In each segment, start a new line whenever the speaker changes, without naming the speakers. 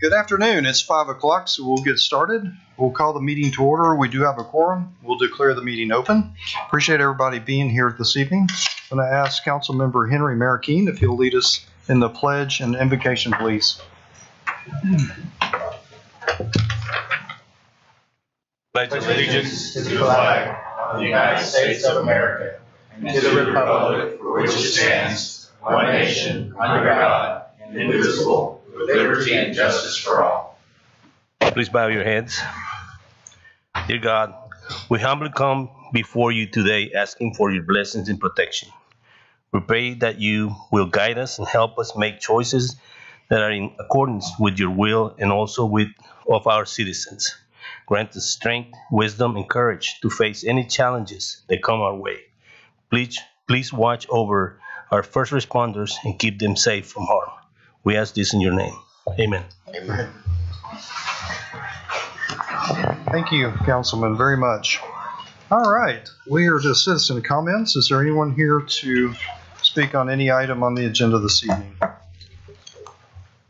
Good afternoon. It's 5 o'clock, so we'll get started. We'll call the meeting to order. We do have a quorum. We'll declare the meeting open. Appreciate everybody being here this evening. I'm going to ask Councilmember Henry Marroquin if he'll lead us in the pledge and invocation, please.
Pledge allegiance to the flag of the United States of America and to the republic for which it stands, one nation, under God, indivisible, with liberty and justice for all.
Please bow your heads. Dear God, we humbly come before you today asking for your blessings and protection. We pray that you will guide us and help us make choices that are in accordance with your will and also with of our citizens. Grant us strength, wisdom, and courage to face any challenges that come our way. Please watch over our first responders and keep them safe from harm. We ask this in your name. Amen.
Amen. Thank you, Councilman, very much. All right, we are to citizen comments. Is there anyone here to speak on any item on the agenda this evening?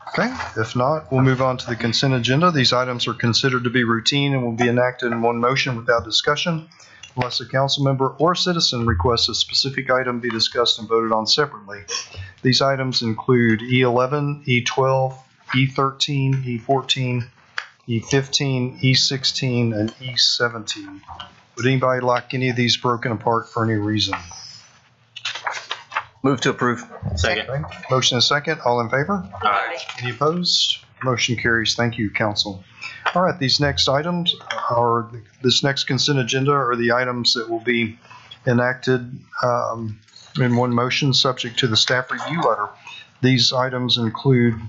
Okay, if not, we'll move on to the consent agenda. These items are considered to be routine and will be enacted in one motion without discussion, unless a council member or citizen requests a specific item be discussed and voted on separately. These items include E11, E12, E13, E14, E15, E16, and E17. Would anybody like any of these broken apart for any reason?
Move to approve. Second.
Okay. Motion and second. All in favor?
Aye.
Any opposed? Motion carries. Thank you, council. All right, these next items are, this next consent agenda are the items that will be enacted in one motion subject to the staff review letter. These items include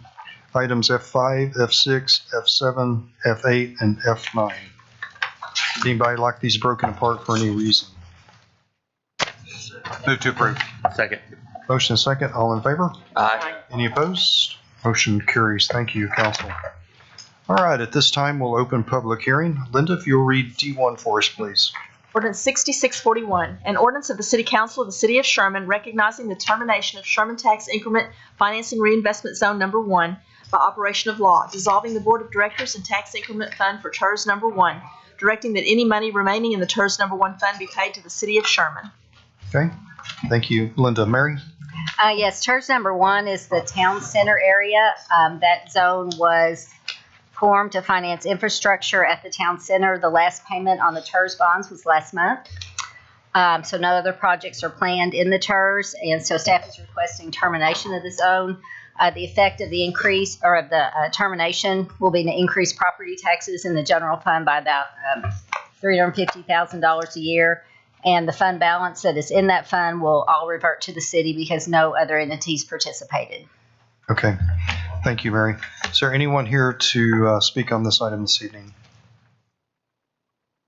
items F5, F6, F7, F8, and F9. Anybody like these broken apart for any reason?
Move to approve. Second.
Motion and second. All in favor?
Aye.
Any opposed? Motion carries. Thank you, council. All right, at this time, we'll open public hearing. Linda, if you'll read D1 for us, please.
Ordinance 6641, an ordinance of the City Council of the City of Sherman recognizing the termination of Sherman Tax Increment Financing Reinvestment Zone Number 1 by operation of law, dissolving the Board of Directors and Tax Increment Fund for TERS Number 1, directing that any money remaining in the TERS Number 1 fund be paid to the City of Sherman.
Okay, thank you, Linda. Mary?
Yes, TERS Number 1 is the town center area. That zone was formed to finance infrastructure at the town center. The last payment on the TERS bonds was last month. So no other projects are planned in the TERS, and so staff is requesting termination of the zone. The effect of the increase or of the termination will be to increase property taxes in the general fund by about $350,000 a year. And the fund balance that is in that fund will all revert to the city because no other entities participated.
Okay, thank you, Mary. Is there anyone here to speak on this item this evening?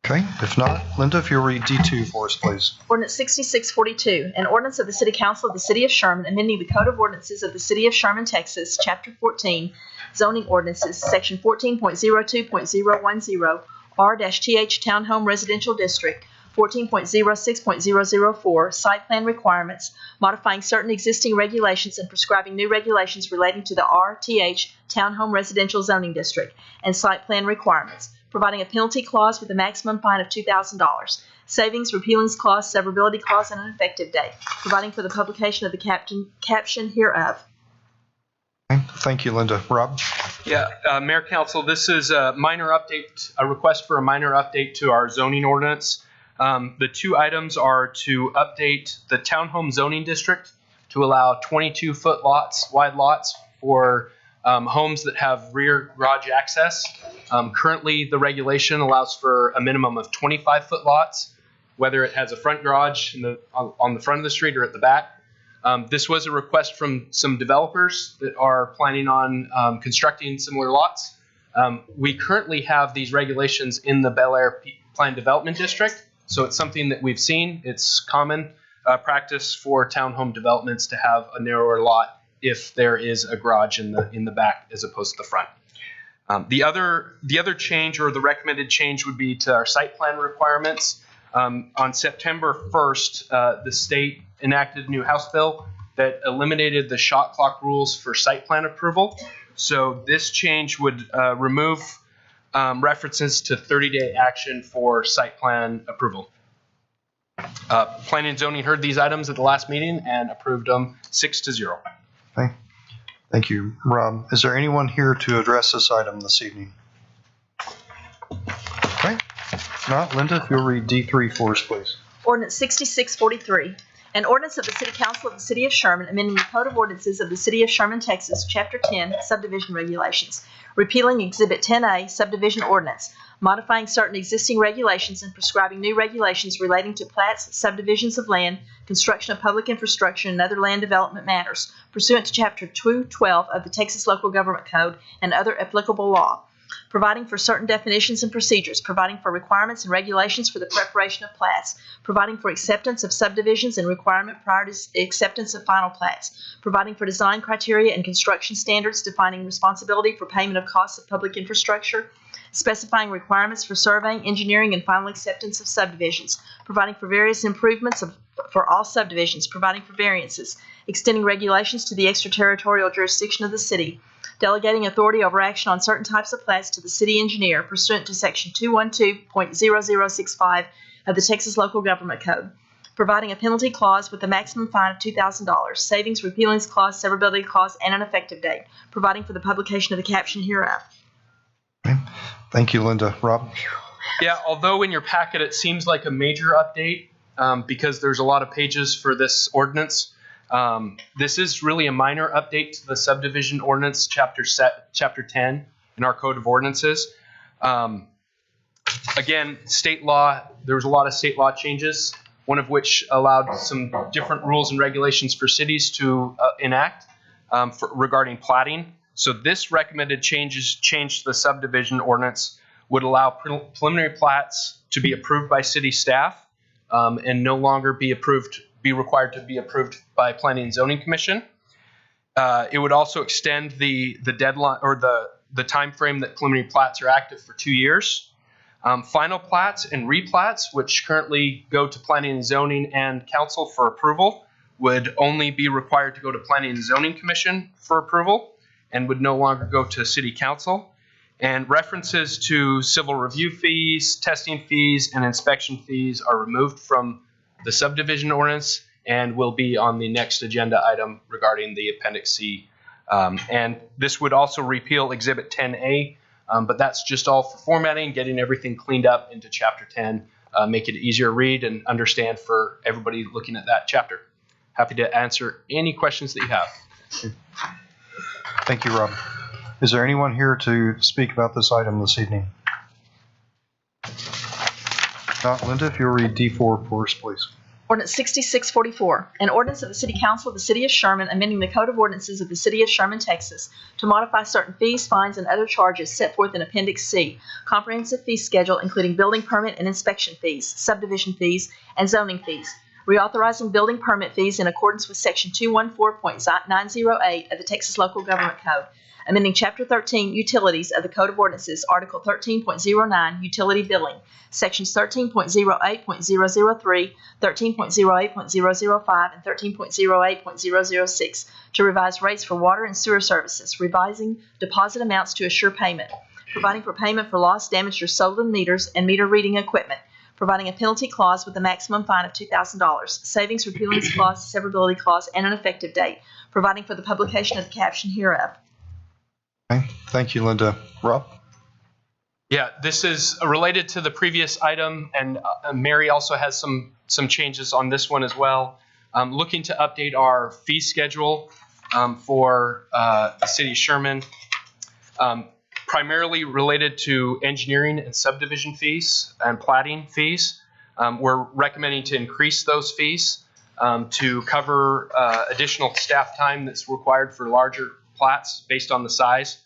Okay, if not, Linda, if you'll read D2 for us, please.
Ordinance 6642, an ordinance of the City Council of the City of Sherman amending the Code of Ordinances of the City of Sherman, Texas, Chapter 14, Zoning Ordinances, Section 14.02.010, R-TH Townhome Residential District, 14.06.004, Site Plan Requirements, modifying certain existing regulations and prescribing new regulations relating to the R-TH Townhome Residential Zoning District, and Site Plan Requirements, providing a penalty clause with a maximum fine of $2,000, savings, repealings clause, severability clause, and an effective date, providing for the publication of the caption hereof.
Okay, thank you, Linda. Rob?
Yeah, Mayor Council, this is a minor update, a request for a minor update to our zoning ordinance. The two items are to update the townhome zoning district to allow 22-foot wide lots for homes that have rear garage access. Currently, the regulation allows for a minimum of 25-foot lots, whether it has a front garage on the front of the street or at the back. This was a request from some developers that are planning on constructing similar lots. We currently have these regulations in the Bel Air Planned Development District. So it's something that we've seen. It's common practice for townhome developments to have a narrower lot if there is a garage in the back as opposed to the front. The other change, or the recommended change, would be to our site plan requirements. On September 1st, the state enacted a new House bill that eliminated the shot clock rules for site plan approval. So this change would remove references to 30-day action for site plan approval. Planning and zoning heard these items at the last meeting and approved them 6-0.
Thank you, Rob. Is there anyone here to address this item this evening? Okay. If not, Linda, if you'll read D3 for us, please.
Ordinance 6643, an ordinance of the City Council of the City of Sherman amending the Code of Ordinances of the City of Sherman, Texas, Chapter 10, Subdivision Regulations, repealing Exhibit 10A, Subdivision Ordinance, modifying certain existing regulations and prescribing new regulations relating to plats, subdivisions of land, construction of public infrastructure, and other land development matters pursuant to Chapter 212 of the Texas Local Government Code and other applicable law, providing for certain definitions and procedures, providing for requirements and regulations for the preparation of plats, providing for acceptance of subdivisions and requirement prior to acceptance of final plats, providing for design criteria and construction standards, defining responsibility for payment of costs of public infrastructure, specifying requirements for surveying, engineering, and final acceptance of subdivisions, providing for various improvements for all subdivisions, providing for variances, extending regulations to the extraterritorial jurisdiction of the city, delegating authority over action on certain types of plats to the city engineer pursuant to Section 212.0065 of the Texas Local Government Code, providing a penalty clause with a maximum fine of $2,000, savings, repealing clause, severability clause, and an effective date, providing for the publication of the caption hereof.
Okay. Thank you, Linda. Rob?
Yeah, although in your packet it seems like a major update because there's a lot of pages for this ordinance, this is really a minor update to the subdivision ordinance, chapter 10 in our Code of Ordinances. Again, state law, there was a lot of state law changes, one of which allowed some different rules and regulations for cities to enact regarding platting. So this recommended change to the subdivision ordinance would allow preliminary plats to be approved by city staff and no longer be required to be approved by Planning and Zoning Commission. It would also extend the deadline or the time frame that preliminary plats are active for 2 years. Final plats and replats, which currently go to Planning and Zoning and Council for approval, would only be required to go to Planning and Zoning Commission for approval and would no longer go to City Council. And references to civil review fees, testing fees, and inspection fees are removed from the subdivision ordinance and will be on the next agenda item regarding the Appendix C. And this would also repeal Exhibit 10A, but that's just all for formatting, getting everything cleaned up into Chapter 10, make it easier to read and understand for everybody looking at that chapter. Happy to answer any questions that you have.
Thank you, Rob. Is there anyone here to speak about this item this evening? Not Linda, if you'll read D4 for us, please.
Ordinance 6644, an ordinance of the City Council of the City of Sherman amending the Code of Ordinances of the City of Sherman, Texas, to modify certain fees, fines, and other charges set forth in Appendix C, comprehensive fee schedule including building permit and inspection fees, subdivision fees, and zoning fees, reauthorizing building permit fees in accordance with Section 214.908 of the Texas Local Government Code, amending Chapter 13, Utilities of the Code of Ordinances, Article 13.09, Utility Billing, Sections 13.08.003, 13.08.005, and 13.08.006 to revise rates for water and sewer services, revising deposit amounts to assure payment, providing for payment for lost, damaged, or stolen meters and meter reading equipment, providing a penalty clause with a maximum fine of $2,000, savings, repealing clause, severability clause, and an effective date, providing for the publication of the caption hereof.
Okay. Thank you, Linda. Rob?
Yeah, this is related to the previous item, and Mary also has some changes on this one as well. Looking to update our fee schedule for the City of Sherman, primarily related to engineering and subdivision fees and platting fees. We're recommending to increase those fees to cover additional staff time that's required for larger plats based on the size.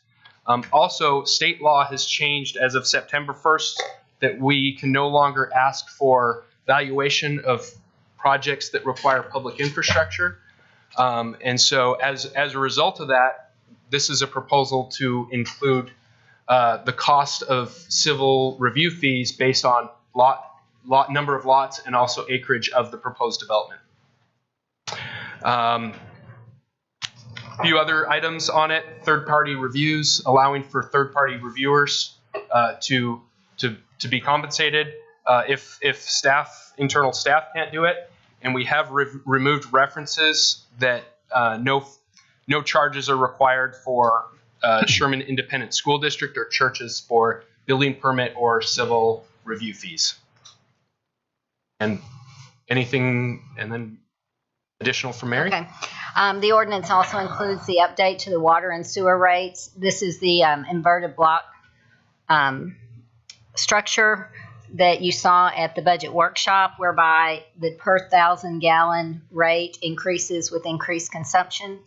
Also, state law has changed as of September 1st that we can no longer ask for valuation of projects that require public infrastructure. And so as a result of that, this is a proposal to include the cost of civil review fees based on lot number of lots and also acreage of the proposed development. A few other items on it: third-party reviews, allowing for third-party reviewers to be compensated if internal staff can't do it. And we have removed references that no charges are required for Sherman Independent School District or churches for building permit or civil review fees. And anything, and then additional from Mary?
Okay. The ordinance also includes the update to the water and sewer rates. This is the inverted block structure that you saw at the budget workshop, whereby the per 1,000 gallon rate increases with increased consumption.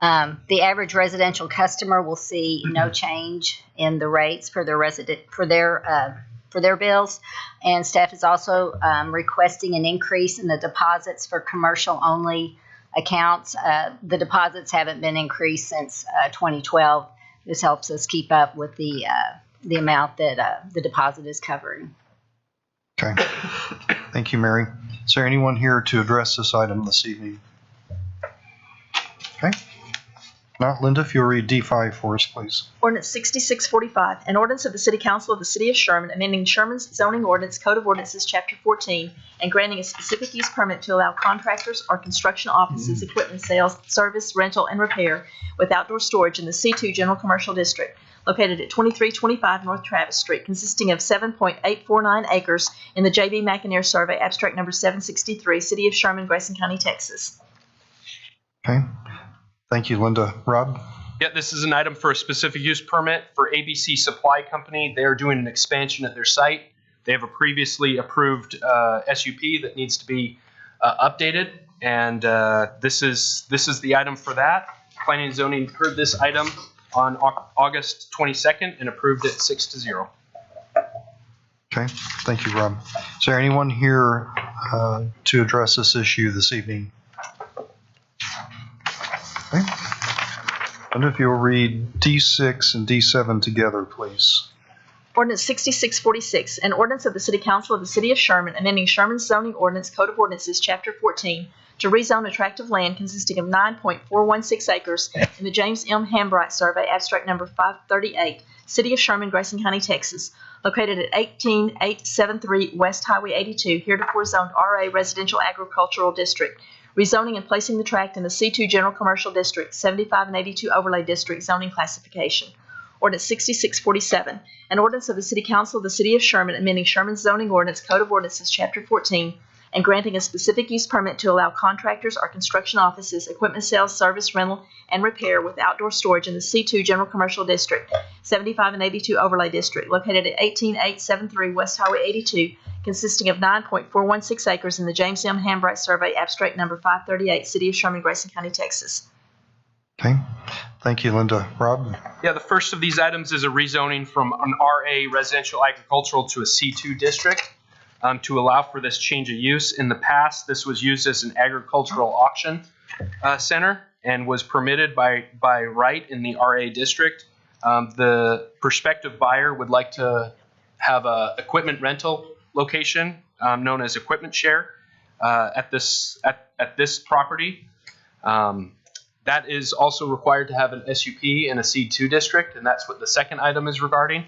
The average residential customer will see no change in the rates for their bills, and staff is also requesting an increase in the deposits for commercial only accounts. The deposits haven't been increased since 2012. This helps us keep up with the amount that the deposit is covering.
Okay. Thank you, Mary. Is there anyone here to address this item this evening? Okay. Not Linda, if you'll read D5 for us, please.
Ordinance 6645, an ordinance of the City Council of the City of Sherman amending Sherman's zoning ordinance, Code of Ordinances, Chapter 14, and granting a specific use permit to allow contractors or construction offices, equipment sales, service, rental, and repair with outdoor storage in the C2 General Commercial District, located at 2325 North Travis Street, consisting of 7.849 acres in the J.B. McInerney Survey, abstract number 763, City of Sherman, Grayson County, Texas.
Okay. Thank you, Linda. Rob?
Yeah, this is an item for a specific use permit for ABC Supply Company. They are doing an expansion at their site. They have a previously approved SUP that needs to be updated, and this is the item for that. Planning and Zoning heard this item on August 22nd and approved it 6-0.
Okay. Thank you, Rob. Is there anyone here to address this issue this evening? Okay. And if you'll read D6 and D7 together, please.
Ordinance 6646, an ordinance of the City Council of the City of Sherman amending Sherman's zoning ordinance, Code of Ordinances, Chapter 14, to rezone a tract of land consisting of 9.416 acres in the James M. Hambright Survey, abstract number 538, City of Sherman, Grayson County, Texas, located at 18873 West Highway 82, heretofore zoned RA Residential Agricultural District, rezoning and placing the tract in the C2 General Commercial District, 75 and 82 Overlay District zoning classification. Ordinance 6647, an ordinance of the City Council of the City of Sherman amending Sherman's zoning ordinance, Code of Ordinances, Chapter 14, and granting a specific use permit to allow contractors or construction offices, equipment sales, service, rental, and repair with outdoor storage in the C2 General Commercial District, 75 and 82 Overlay District, located at 18873 West Highway 82, consisting of 9.416 acres in the James M. Hambright Survey, abstract number 538, City of Sherman, Grayson County, Texas.
Okay. Thank you, Linda. Rob?
Yeah, the first of these items is a rezoning from an RA Residential Agricultural to a C2 district to allow for this change of use. In the past, this was used as an agricultural auction center and was permitted by right in the RA district. The prospective buyer would like to have a equipment rental location known as Equipment Share at this property. That is also required to have an SUP in a C2 district, and that's what the second item is regarding.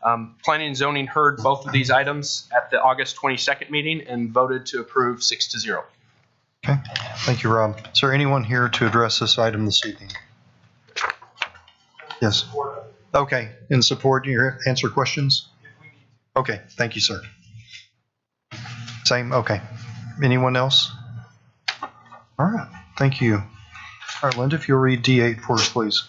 Planning and Zoning heard both of these items at the August 22nd meeting and voted to approve 6-0.
Okay. Thank you, Rob. Is there anyone here to address this item this evening? Yes. Okay. In support, you answer questions? Okay. Thank you, sir. Same? Okay. Anyone else? All right. Thank you. All right, Linda, if you'll read D8 for us, please.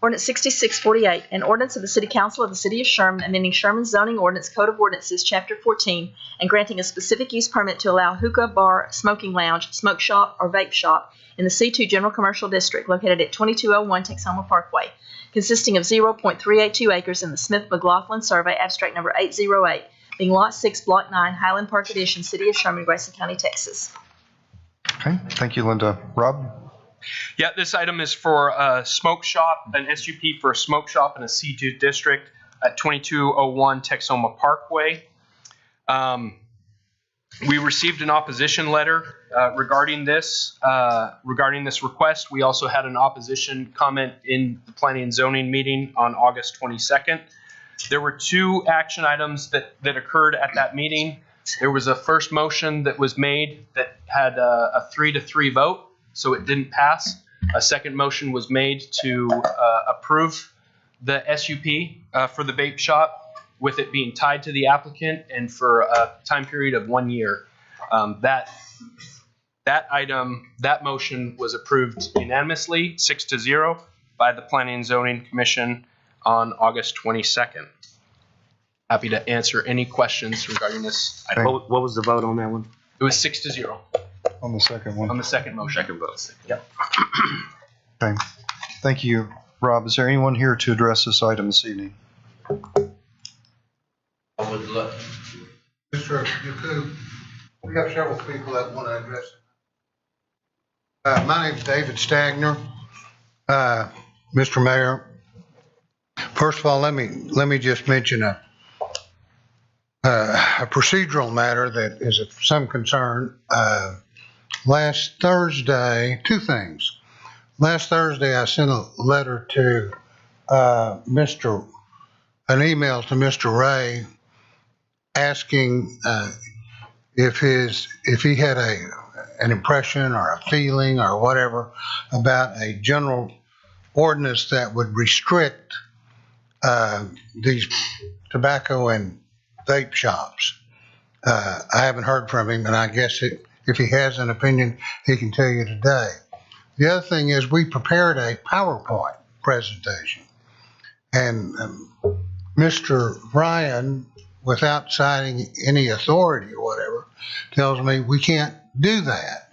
Ordinance 6648, an ordinance of the City Council of the City of Sherman amending Sherman's zoning ordinance, Code of Ordinances, Chapter 14, and granting a specific use permit to allow hookah, bar, smoking lounge, smoke shop, or vape shop in the C2 General Commercial District located at 2201 Texoma Parkway, consisting of 0.382 acres in the Smith-McLaughlin Survey, abstract number 808, being Lot 6, Block 9, Highland Park Edition, City of Sherman, Grayson County, Texas.
Okay. Thank you, Linda. Rob?
Yeah, this item is for a smoke shop, an SUP for a smoke shop in a C2 district at 2201 Texoma Parkway. We received an opposition letter regarding this request. We also had an opposition comment in the Planning and Zoning meeting on August 22nd. There were two action items that occurred at that meeting. There was a first motion that was made that had a 3-3 vote, so it didn't pass. A second motion was made to approve the SUP for the vape shop, with it being tied to the applicant and for a time period of 1 year. That motion was approved unanimously, 6-0, by the Planning and Zoning Commission on August 22nd. Happy to answer any questions regarding this item.
What was the vote on that one?
It was 6-0
On the second one.
on the second motion.
Second vote.
Yep.
Okay. Thank you. Rob, is there anyone here to address this item this evening?
I would love.
Mr. Yaku, we have several people that want to address it. My name's David Stagner. Mr. Mayor, first of all, let me just mention a procedural matter that is of some concern. Last Thursday, two things. Last Thursday, I sent a letter to an email to Mr. Ray asking if he had an impression or a feeling or whatever about a general ordinance that would restrict these tobacco and vape shops. I haven't heard from him, and I guess if he has an opinion, he can tell you today. The other thing is we prepared a PowerPoint presentation, and Mr. Ryan, without citing any authority or whatever, tells me we can't do that.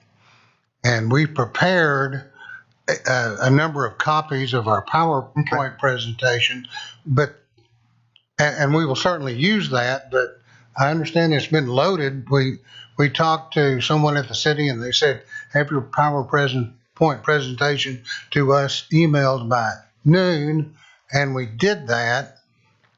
And we prepared a number of copies of our PowerPoint presentation, and we will certainly use that, but I understand it's been loaded. We talked to someone at the city and they said, have your PowerPoint presentation to us emailed by noon, and we did that.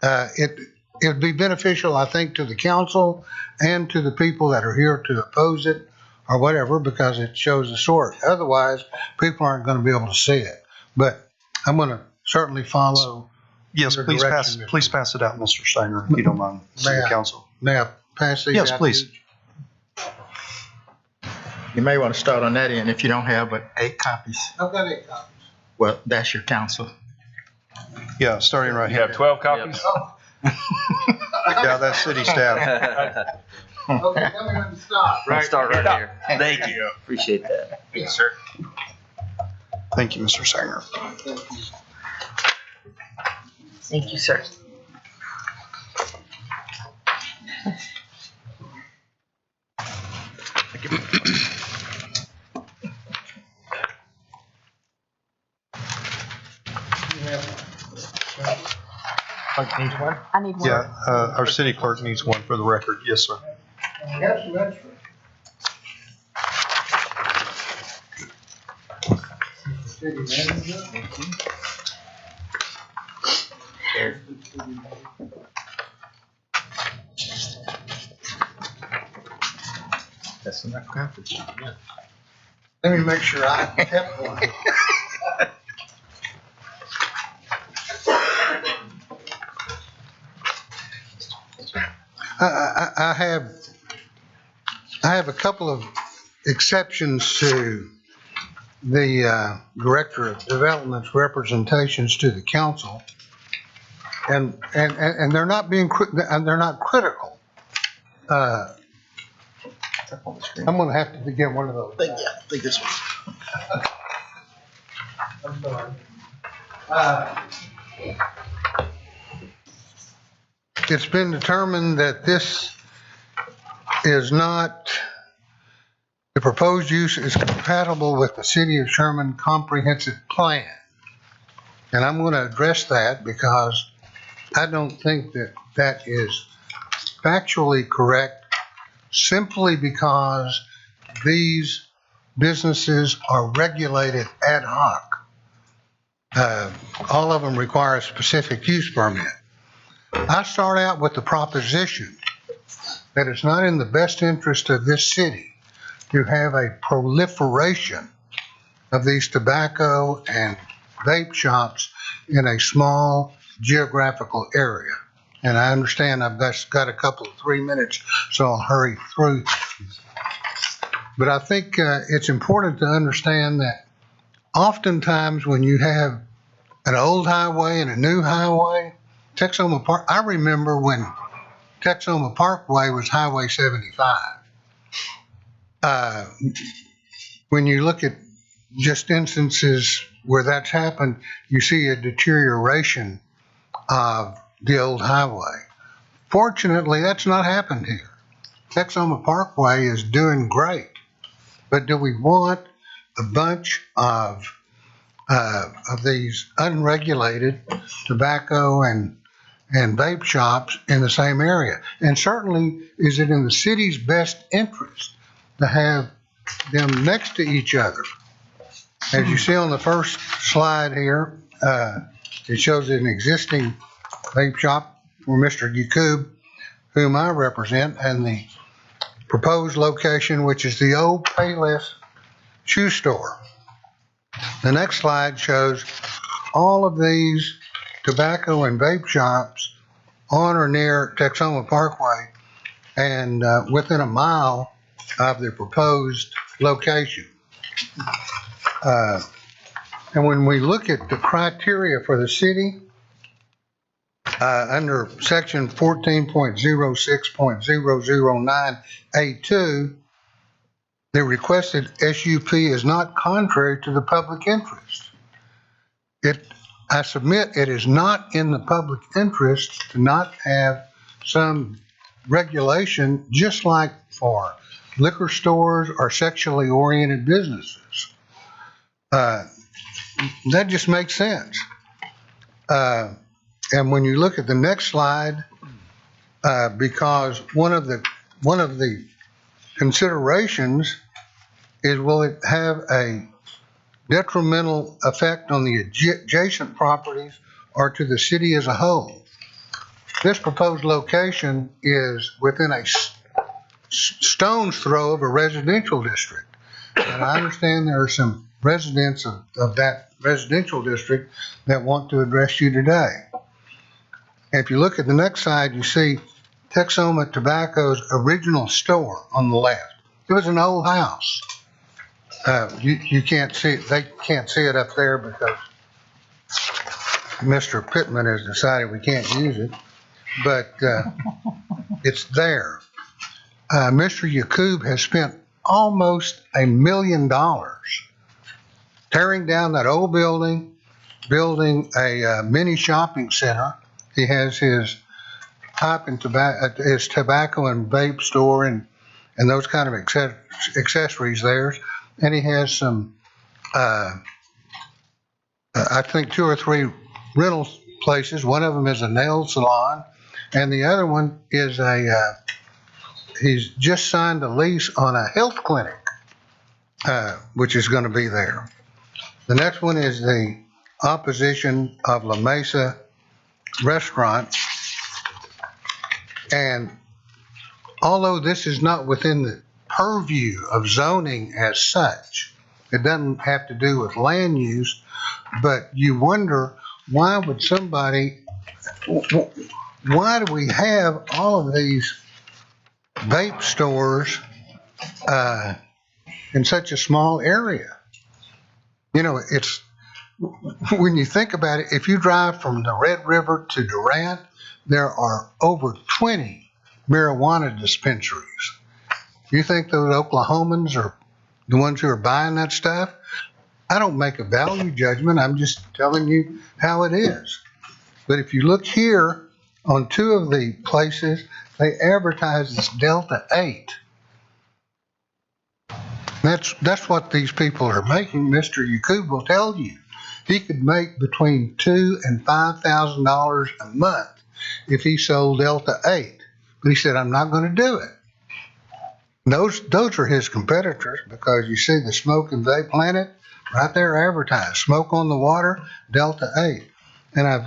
It would be beneficial, I think, to the council and to the people that are here to oppose it or whatever, because it shows the sort. Otherwise, people aren't going to be able to see it. But I'm going to certainly follow.
Yes,
your
please
direction,
pass it out, Mr. Steiner, if you don't mind, to the council.
May I pass these
Yes,
out?
please.
You may want to start on that end if you don't have but 8 copies.
I've got 8 copies.
Well, that's your council.
Yeah, starting right
You have
here.
12 copies?
Yeah, that's city staff.
Okay, tell me when to stop.
Right.
Start right here.
Thank you.
Appreciate that.
Yes, sir.
Thank you, Mr. Steiner.
Thank you, sir. I need one.
Yeah, our city clerk needs one for the record. Yes, sir.
We have some extra. City manager.
That's enough copies.
Let me make sure I kept one. I have a couple of exceptions to the Director of Development's representations to the council, and they're not they're not critical. I'm going to have to get one of those.
Yeah, I think this one.
I'm sorry. It's been determined that this is not, the proposed use is compatible with the City of Sherman comprehensive plan. And I'm going to address that because I don't think that that is factually correct, simply because these businesses are regulated ad hoc. All of them require a specific use permit. I start out with the proposition that it's not in the best interest of this city to have a proliferation of these tobacco and vape shops in a small geographical area. And I understand I've got a couple of 3 minutes, so I'll hurry through. But I think it's important to understand that oftentimes when you have an old highway and a new highway, Texoma Park, I remember when Texoma Parkway was Highway 75. When you look at just instances where that's happened, you see a deterioration of the old highway. Fortunately, that's not happened here. Texoma Parkway is doing great, but do we want a bunch of these unregulated tobacco and vape shops in the same area? And certainly, is it in the city's best interest to have them next to each other? As you see on the first slide here, it shows an existing vape shop for Mr. Yakub, whom I represent, and the proposed location, which is the old Payless shoe store. The next slide shows all of these tobacco and vape shops on or near Texoma Parkway and within a mile of the proposed location. And when we look at the criteria for the city, under section 14.06.009A2, the requested SUP is not contrary to the public interest. I submit it is not in the public interest to not have some regulation, just like for liquor stores or sexually oriented businesses. That just makes sense. And when you look at the next slide, because one of the considerations is, will it have a detrimental effect on the adjacent properties or to the city as a whole? This proposed location is within a stone's throw of a residential district. And I understand there are some residents of that residential district that want to address you today. And if you look at the next slide, you see Texoma Tobacco's original store on the left. It was an old house. You can't see it. They can't see it up there because Mr. Pittman has decided we can't use it, but it's there. Mr. Yakub has spent almost $1 million tearing down that old building, building a mini shopping center. He has his pipe and his tobacco and vape store and those kind of accessories there. And he has some, I think 2 or 3 rental places. One of them is a nail salon, and the other one is he's just signed a lease on a health clinic, which is going to be there. The next one is the opposition of La Mesa Restaurant. And although this is not within the purview of zoning as such, it doesn't have to do with land use, but you wonder, why would somebody, why do we have all of these vape stores in such a small area? You know, it's, when you think about it, if you drive from the Red River to Durant, there are over 20 marijuana dispensaries. You think those Oklahomans are the ones who are buying that stuff? I don't make a value judgment. I'm just telling you how it is. But if you look here on 2 of the places, they advertise this Delta 8. That's what these people are making. Mr. Yakub will tell you he could make between $2,000 and $5,000 a month if he sold Delta 8. But he said, I'm not going to do it. Those are his competitors, because you see the Smoke and Vape Planet right there advertised. Smoke on the Water, Delta 8. And I've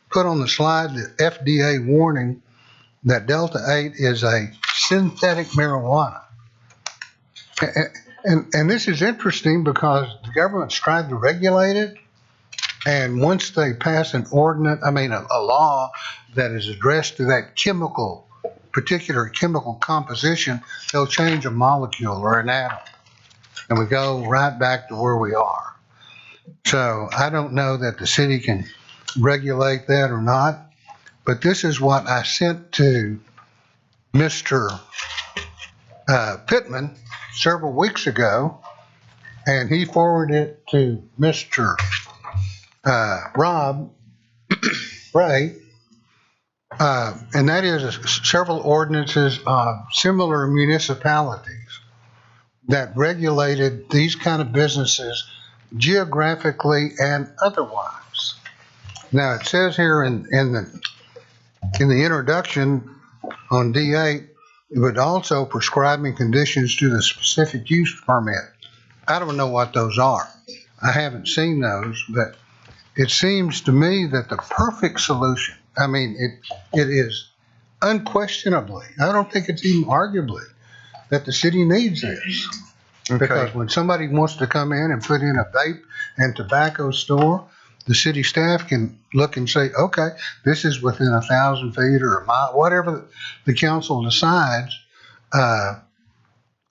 put on the slide the FDA warning that Delta 8 is a synthetic marijuana. And this is interesting because the government's tried to regulate it. And once they pass an ordinance, a law that is addressed to that particular chemical composition, they'll change a molecule or an atom. And we go right back to where we are. So I don't know that the city can regulate that or not, but this is what I sent to Mr. Pittman several weeks ago, and he forwarded it to Mr. Rob Ray, and that is several ordinances of similar municipalities that regulated these kind of businesses geographically and otherwise. Now it says here in the introduction on D8, it would also prescribing conditions to the specific use permit. I don't know what those are. I haven't seen those, but it seems to me that the perfect solution, it is unquestionably, I don't think it's even arguably, that the city needs this. Because when somebody wants to come in and put in a vape and tobacco store, the city staff can look and say, okay, this is within 1,000 feet or a mile, whatever the council decides, and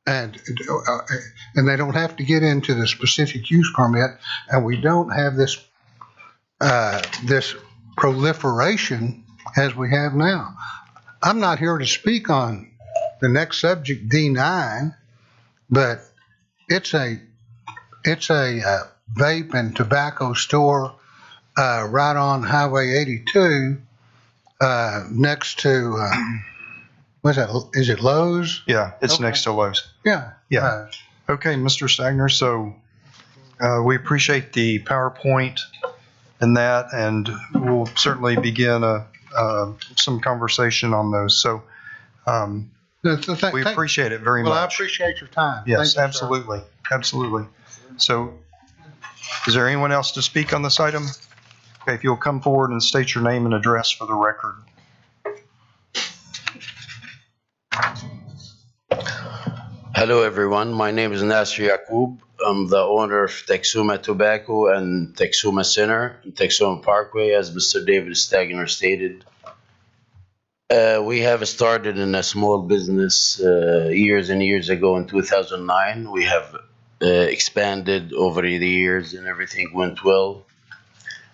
they don't have to get into the specific use permit, and we don't have this proliferation as we have now. I'm not here to speak on the next subject, D9, but it's a vape and tobacco store right on Highway 82 next to what's that? Is it Lowe's?
Yeah, it's
Okay.
next to Lowe's.
Yeah.
Yeah. Okay, Mr. Stagner, so we appreciate the PowerPoint and that, and we'll certainly begin some conversation on those. So we appreciate it very
Well, I
much.
appreciate your time.
Yes,
Thank you, sir.
absolutely, absolutely. So is there anyone else to speak on this item? Okay, if you'll come forward and state your name and address for the record.
Hello, everyone. My name is Nasser Yaqub. I'm the owner of Texuma Tobacco and Texuma Center and Texuma Parkway, as Mr. David Stagner stated. We have started in a small business years and years ago in 2009. We have expanded over the years and everything went well.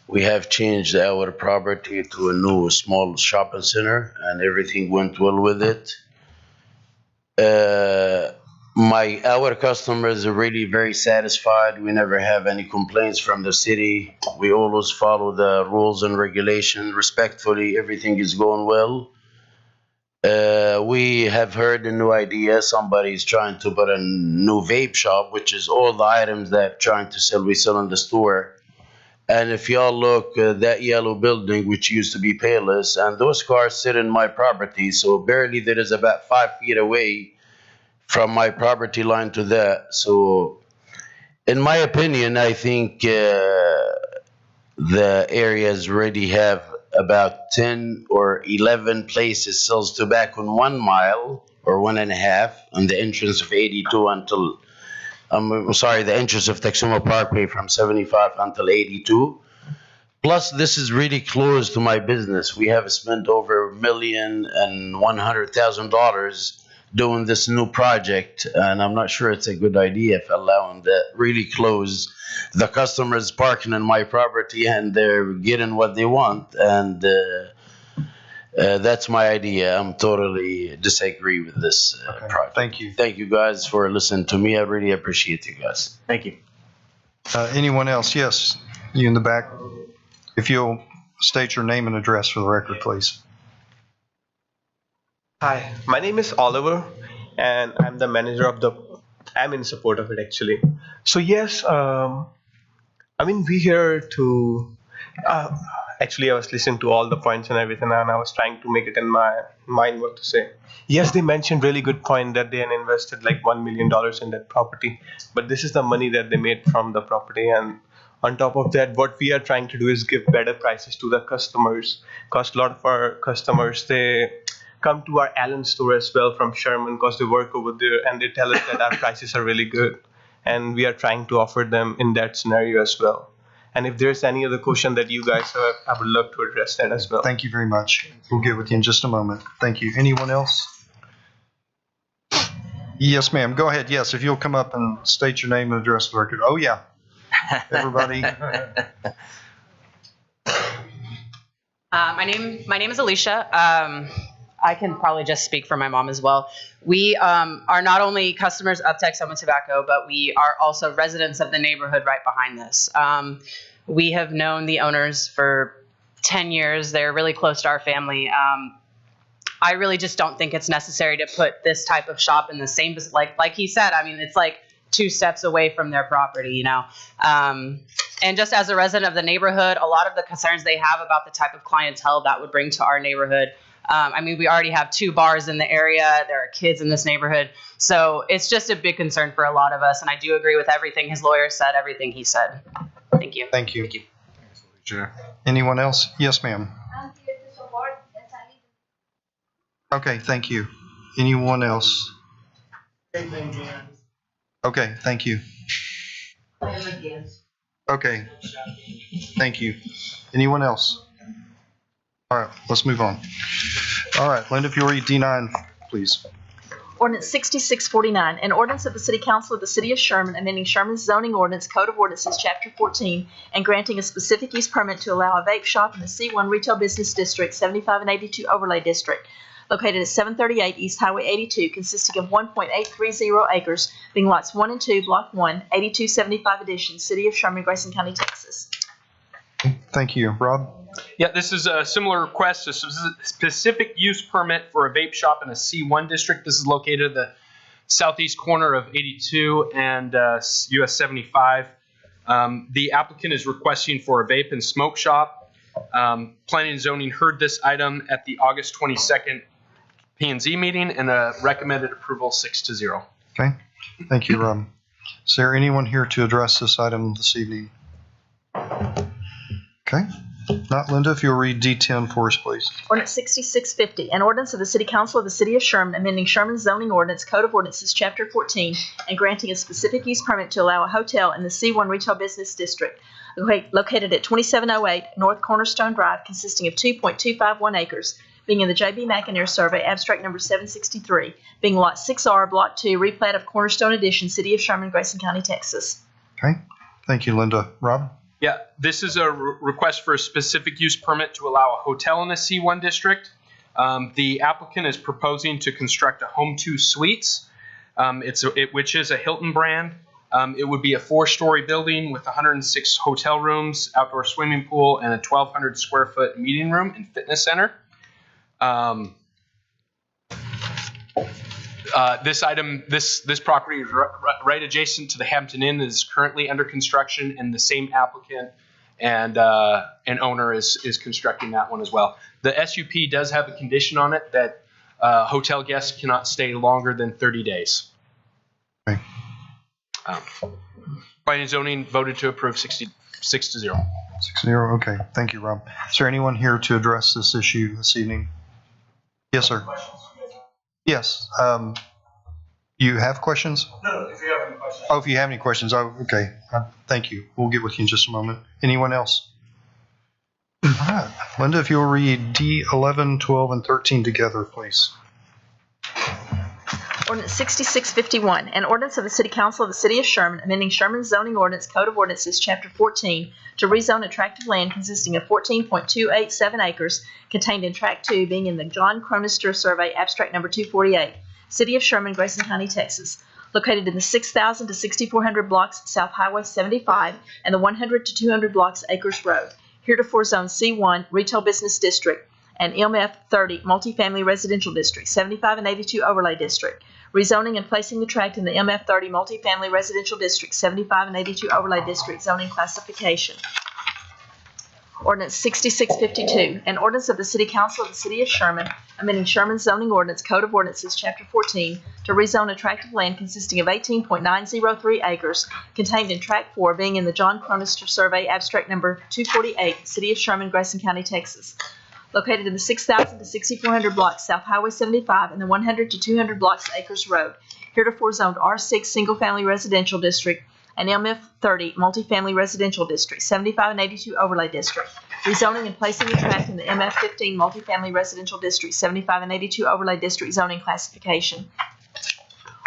We have changed our property to a new small shopping center and everything went well with it. Our customers are really very satisfied. We never have any complaints from the city. We always follow the rules and regulations respectfully. Everything is going well. We have heard a new idea. Somebody's trying to put a new vape shop, which is all the items that trying to sell, we sell in the store. And if y'all look, that yellow building, which used to be Payless, and those cars sit in my property. So barely there is about 5 feet away from my property line to that. So in my opinion, I think the areas already have about 10 or 11 places sells tobacco in 1 mile or 1.5 on the entrance of 82 until, the entrance of Texuma Parkway from 75 until 82. Plus, this is really close to my business. We have spent over $1,100,000 doing this new project, and I'm not sure it's a good idea if allowing that really close. The customers parking in my property and they're getting what they want, and that's my idea. I'm totally disagree with this project.
Thank you.
Thank you guys for listening to me. I really appreciate you guys.
Thank you.
Anyone else? Yes, you in the back. If you'll state your name and address for the record, please.
Hi, my name is Oliver, and I'm the manager of I'm in support of it actually. So yes, we're here to, actually I was listening to all the points and everything, and I was trying to make it in my mind what to say. Yes, they mentioned really good point that they had invested like $1 million in that property, but this is the money that they made from the property, and on top of that, what we are trying to do is give better prices to the customers, because a lot of our customers, they come to our Allen store as well from Sherman because they work over there and they tell us that our prices are really good. And we are trying to offer them in that scenario as well. And if there's any other question that you guys have, I would love to address that as well.
Thank you very much. We'll get with you in just a moment. Thank you. Anyone else? Yes, ma'am. Go ahead. Yes, if you'll come up and state your name and address the record. Oh, yeah. Everybody.
My name is Alicia. I can probably just speak for my mom as well. We are not only customers of Texoma Tobacco, but we are also residents of the neighborhood right behind this. We have known the owners for 10 years. They're really close to our family. I really just don't think it's necessary to put this type of shop in the same, like he said, I mean, it's like 2 steps away from their property, you know. And just as a resident of the neighborhood, a lot of the concerns they have about the type of clientele that would bring to our neighborhood. I mean, we already have 2 bars in the area. There are kids in this neighborhood. So it's just a big concern for a lot of us. And I do agree with everything his lawyer said, everything he said. Thank you.
Thank you.
Thank you.
Sure. Anyone else? Yes, ma'am.
I'm here to support SID.
Okay, thank you. Anyone else? Okay, thank you. Okay, thank you. Anyone else? All right, let's move on. All right, Linda, if you'll read D9, please.
Ordinance 6649, an ordinance of the City Council of the City of Sherman amending Sherman's zoning ordinance, Code of Ordinances, Chapter 14, and granting a specific use permit to allow a vape shop in the C1 Retail Business District, 75 and 82 Overlay District, located at 738 East Highway 82, consisting of 1.830 acres, being lots 1 and 2, Block 1, 8275 Edition, City of Sherman, Grayson County, Texas.
Thank you. Rob?
Yeah, this is a similar request, a specific use permit for a vape shop in a C1 district. This is located at the southeast corner of 82 and US 75. The applicant is requesting for a vape and smoke shop. Planning and Zoning heard this item at the August 22nd P&Z meeting and recommended approval 6-0.
Okay, thank you, Rob. Is there anyone here to address this item this evening? Okay. Not Linda, if you'll read D10 for us, please.
Ordinance 6650, an ordinance of the City Council of the City of Sherman amending Sherman's zoning ordinance, Code of Ordinances, Chapter 14, and granting a specific use permit to allow a hotel in the C1 Retail Business District, located at 2708 North Cornerstone Drive, consisting of 2.251 acres, being in the J.B. McInerney Survey, abstract number 763, being Lot 6R, Block 2, replat of Cornerstone Edition, City of Sherman, Grayson County, Texas.
Okay. Thank you, Linda. Rob?
Yeah, this is a request for a specific use permit to allow a hotel in the C1 district. The applicant is proposing to construct a Home 2 Suites, which is a Hilton brand. It would be a 4-story building with 106 hotel rooms, outdoor swimming pool, and a 1,200 square foot meeting room and fitness center. This property is right adjacent to the Hampton Inn that is currently under construction, and the same applicant and owner is constructing that one as well. The SUP does have a condition on it that hotel guests cannot stay longer than 30 days.
Okay.
Planning and Zoning voted to approve 6-0.
6-0. Okay. Thank you, Rob. Is there anyone here to address this issue this evening? Yes, sir. Yes. You have questions?
No, if you have any questions.
Oh, if you have any questions. Oh, okay. Thank you. We'll get with you in just a moment. Anyone else? All right. Linda, if you'll read D11, 12, and 13 together, please.
Ordinance 6651, an ordinance of the City Council of the City of Sherman amending Sherman's zoning ordinance, Code of Ordinances, Chapter 14, to rezone a tract of land consisting of 14.287 acres contained in Tract 2, being in the John Cronister Survey, abstract number 248, City of Sherman, Grayson County, Texas, located in the 6,000 to 6,400 blocks South Highway 75 and the 100 to 200 blocks Acres Road, heretofore Zone C1 Retail Business District and MF 30 Multifamily Residential District, 75 and 82 Overlay District, rezoning and placing the tract in the MF 30 Multifamily Residential District, 75 and 82 Overlay District zoning classification. Ordinance 6652, an ordinance of the City Council of the City of Sherman amending Sherman's zoning ordinance, Code of Ordinances, Chapter 14, to rezone a tract of land consisting of 18.903 acres contained in Tract 4, being in the John Cronister Survey, abstract number 248, City of Sherman, Grayson County, Texas, located in the 6,000 to 6,400 block South Highway 75 and the 100 to 200 blocks Acres Road, heretofore zoned R6 Single Family Residential District and MF 30 Multifamily Residential District, 75 and 82 Overlay District, rezoning and placing the tract in the MF 15 Multifamily Residential District, 75 and 82 Overlay District zoning classification.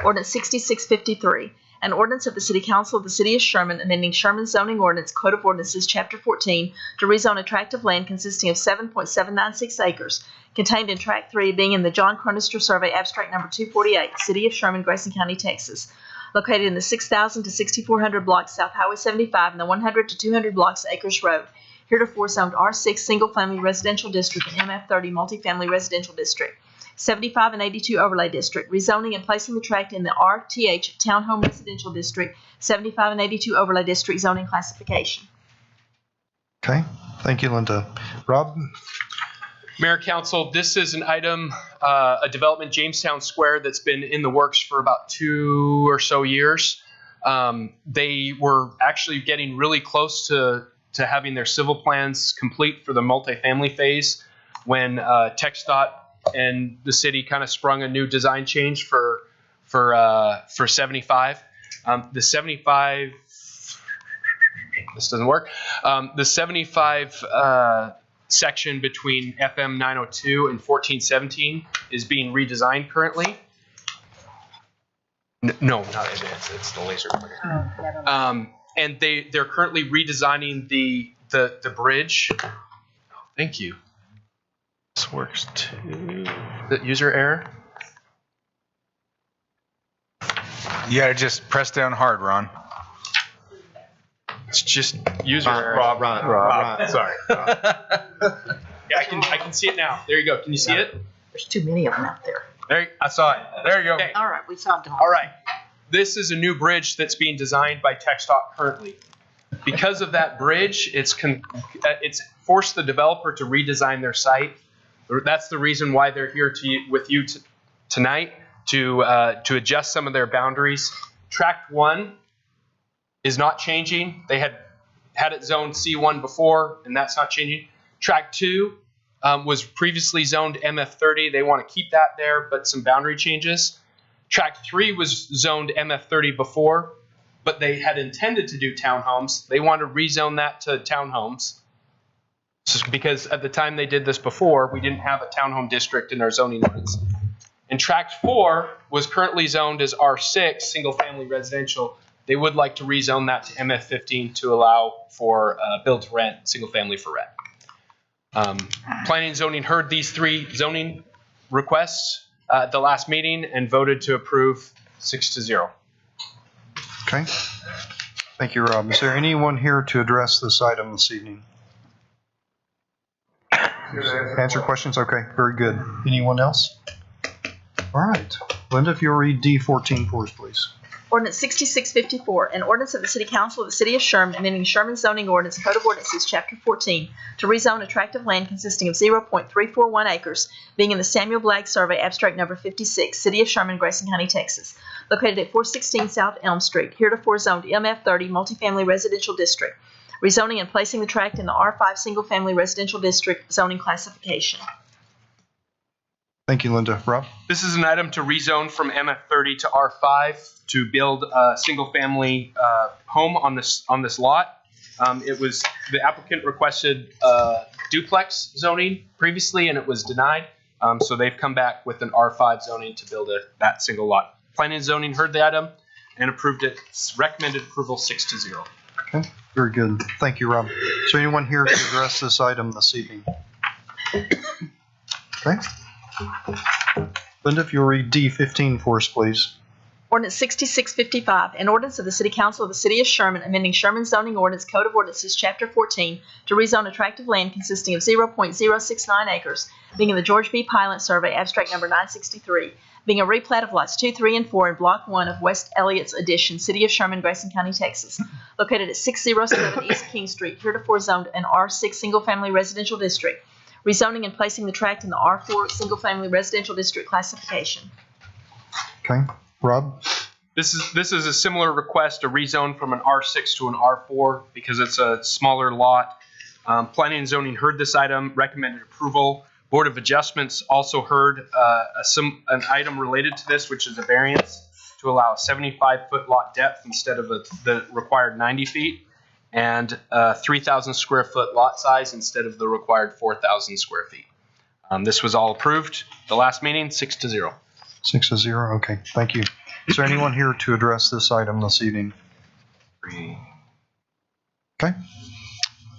Ordinance 6653, an ordinance of the City Council of the City of Sherman amending Sherman's zoning ordinance, Code of Ordinances, Chapter 14, to rezone a tract of land consisting of 7.796 acres contained in Tract 3, being in the John Cronister Survey, Abstract Number 248, City of Sherman, Grayson County, Texas, located in the 6,000 to 6,400 blocks South Highway 75 and the 100 to 200 blocks Acres Road, heretofore zoned R6 Single Family Residential District and MF 30 Multifamily Residential District, 75 and 82 Overlay District, rezoning and placing the tract in the RTH Townhome Residential District, 75 and 82 Overlay District zoning classification.
Okay, thank you, Linda. Rob?
Mayor, Council, this is an item, a development, Jamestown Square, that's been in the works for about 2 or so years. They were actually getting really close to having their civil plans complete for the multifamily phase when TxDOT and the city kind of sprung a new design change for 75. The 75, this doesn't work. The 75 section between FM 902 and 1417 is being redesigned currently. No, not advanced. It's the laser pointer. And they're currently redesigning the bridge. Oh, thank you. This works too. The user error.
You gotta just press down hard, Ron.
It's just user error.
Rob.
Sorry. Yeah, I can see it now. There you go. Can you see it?
There's too many of them out there.
There, I saw it. There you go.
Okay.
All right, we solved it.
All right. This is a new bridge that's being designed by TxDOT currently. Because of that bridge, it's forced the developer to redesign their site. That's the reason why they're here with you tonight to adjust some of their boundaries. Tract 1 is not changing. They had it zoned C1 before, and that's not changing. Tract 2 was previously zoned MF30. They want to keep that there, but some boundary changes. Tract 3 was zoned MF30 before, but they had intended to do townhomes. They want to rezone that to townhomes. Because at the time they did this before, we didn't have a townhome district in our zoning ordinance. And Tract 4 was currently zoned as R6, single family residential. They would like to rezone that to MF15 to allow for build to rent, single family for rent. Planning and zoning heard these 3 zoning requests at the last meeting and voted to approve 6-0.
Okay. Thank you, Rob. Is there anyone here to address this item this evening? Answer questions? Okay, very good. Anyone else? All right. Linda, if you'll read D14 for us, please.
Ordinance 6654, an ordinance of the City Council of the City of Sherman amending Sherman's zoning ordinance, Code of Ordinances, Chapter 14, to rezone a tract of land consisting of 0.341 acres, being in the Samuel Blagg Survey, Abstract Number 56, City of Sherman, Grayson County, Texas, located at 416 South Elm Street, heretofore zoned MF30 Multifamily Residential District, rezoning and placing the tract in the R5 Single Family Residential District zoning classification.
Thank you, Linda. Rob?
This is an item to rezone from MF30 to R5 to build a single-family home on this lot. The applicant requested duplex zoning previously, and it was denied. So they've come back with an R5 zoning to build that single lot. Planning and zoning heard the item and approved it. Recommended approval 6-0.
Okay, very good. Thank you, Rob. Is there anyone here to address this item this evening? Okay. Linda, if you'll read D15 for us, please.
Ordinance 6655, an ordinance of the City Council of the City of Sherman amending Sherman's zoning ordinance, Code of Ordinances, Chapter 14, to rezone a tract of land consisting of 0.069 acres, being in the George B. Pilot Survey, Abstract Number 963, being a replat of lots 2, 3, and 4 in Block 1 of West Elliott's Addition, City of Sherman, Grayson County, Texas, located at 607 East King Street, heretofore zoned an R6 single-family residential district, rezoning and placing the tract in the R4 single-family residential district classification.
Okay. Rob?
This is a similar request, a rezone from an R6 to an R4 because it's a smaller lot. Planning and Zoning heard this item, recommended approval. Board of Adjustments also heard an item related to this, which is a variance to allow a 75-foot lot depth instead of the required 90 feet, and a 3,000 square foot lot size instead of the required 4,000 square feet. This was all approved the last meeting, 6-0.
6-0, okay, thank you. Is there anyone here to address this item this evening? Okay.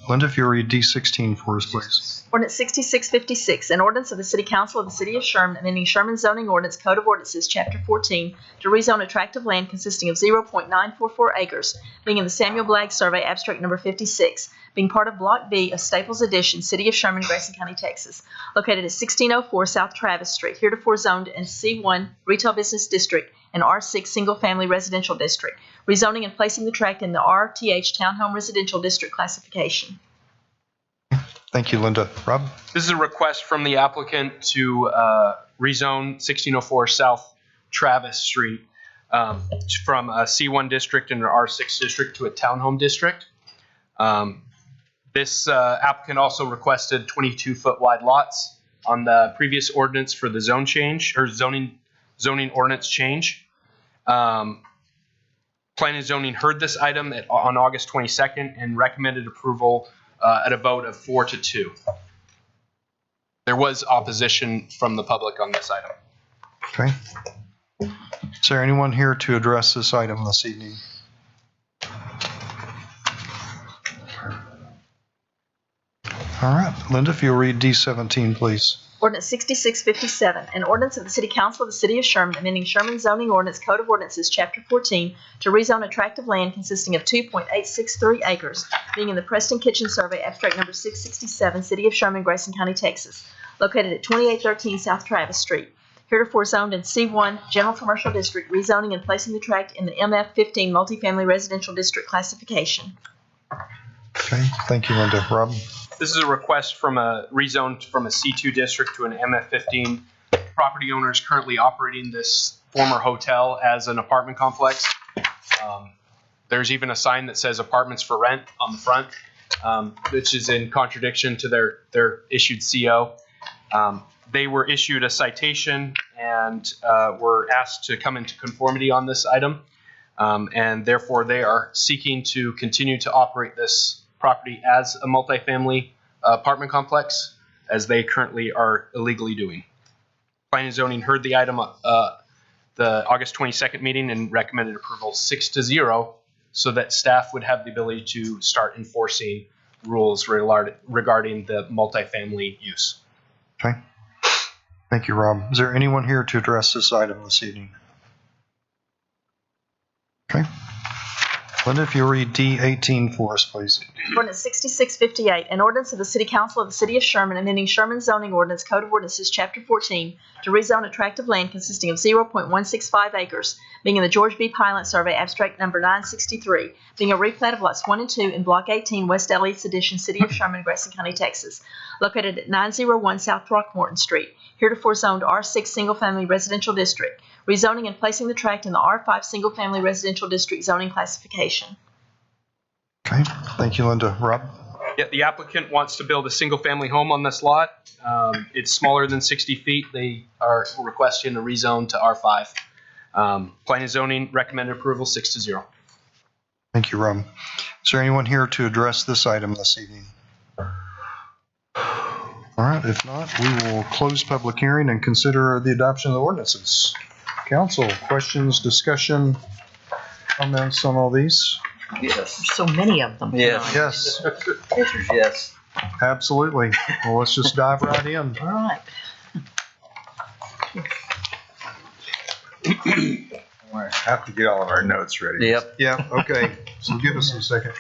Linda, if you read D16 for us, please.
Ordinance 6656, an ordinance of the City Council of the City of Sherman amending Sherman zoning ordinance Code of Ordinances, Chapter 14, to rezone a tract of land consisting of 0.944 acres, being in the Samuel Blagg Survey, abstract number 56, being part of Block B of Staples Addition, City of Sherman, Grayson County, Texas, located at 1604 South Travis Street, heretofore zoned in C1 Retail Business District and R6 Single Family Residential District, rezoning and placing the tract in the RTH Townhome Residential District classification.
Thank you, Linda. Rob?
This is a request from the applicant to rezone 1604 South Travis Street from a C1 district and an R6 district to a townhome district. This applicant also requested 22-foot wide lots on the previous ordinance for the zone change or zoning ordinance change. Planning and Zoning heard this item on August 22nd and recommended approval at a vote of 4-2. There was opposition from the public on this item.
Okay. Is there anyone here to address this item this evening? All right. Linda, if you'll read D17, please.
Ordinance 6657, an ordinance of the City Council of the City of Sherman amending Sherman zoning ordinance Code of Ordinances, Chapter 14, to rezone a tract of land consisting of 2.863 acres, being in the Preston Kitchen Survey, abstract number 667, City of Sherman, Grayson County, Texas, located at 2813 South Travis Street, heretofore zoned in C1 General Commercial District, rezoning and placing the tract in the MF15 Multifamily Residential District classification.
Okay. Thank you, Linda. Rob?
This is a request from a rezone from a C2 district to an MF15. Property owner is currently operating this former hotel as an apartment complex. There's even a sign that says apartments for rent on the front, which is in contradiction to their issued CO. They were issued a citation and were asked to come into conformity on this item. And therefore they are seeking to continue to operate this property as a multifamily apartment complex, as they currently are illegally doing. Planning and Zoning heard the item the August 22nd meeting and recommended approval 6-0, so that staff would have the ability to start enforcing rules regarding the multifamily use.
Okay. Thank you, Rob. Is there anyone here to address this item this evening? Okay. Linda, if you'll read D18 for us, please.
Ordinance 6658, an ordinance of the City Council of the City of Sherman amending Sherman zoning ordinance Code of Ordinances, Chapter 14, to rezone a tract of land consisting of 0.165 acres, being in the George B. Pilot Survey, abstract number 963, being a replat of lots 1 and 2 in Block 18, West Elliott's Addition, City of Sherman, Grayson County, Texas, located at 901 South Throckmorton Street, heretofore zoned R6 Single Family Residential District, rezoning and placing the tract in the R5 Single Family Residential District zoning classification.
Okay. Thank you, Linda. Rob?
Yeah, the applicant wants to build a single-family home on this lot. It's smaller than 60 feet. They are requesting a rezone to R5. Planning and Zoning recommended approval 6-0.
Thank you, Rob. Is there anyone here to address this item this evening? All right. If not, we will close public hearing and consider the adoption of the ordinances. Council, questions, discussion, comments on all these?
Yes.
There's so many of them.
Yes.
Yes,
Yes.
absolutely. Well, let's just dive right in.
All right.
I have to get all of our notes ready.
Yep.
Yeah, okay. So give us a second.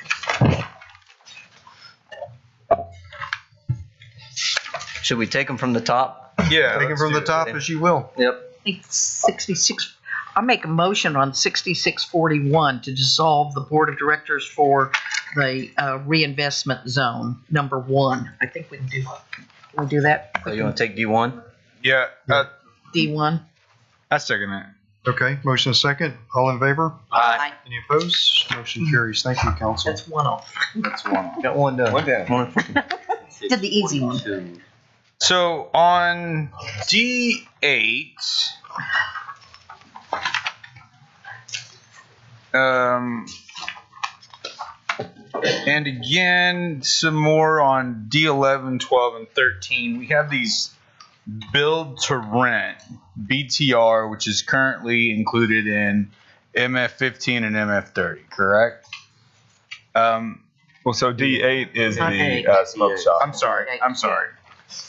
Should we take them from the top?
Yeah.
Take it from the top as you will.
Yep.
It's 66. I make a motion on 6641 to dissolve the board of directors for the reinvestment zone number 1. I think we can do. Can we do that?
So you want to take D1?
Yeah.
D1.
I second that.
Okay, motion is second. All in favor?
Aye.
Any opposed? Motion carries. Thank you, council.
That's one off.
That's one.
Got one done.
One down.
Did the easy one.
So on D8, and again, some more on D11, 12, and 13. We have these build to rent, BTR, which is currently included in MF15 and MF30, correct?
Well, so D8 is
Not
the
eight.
smoke shop.
I'm sorry.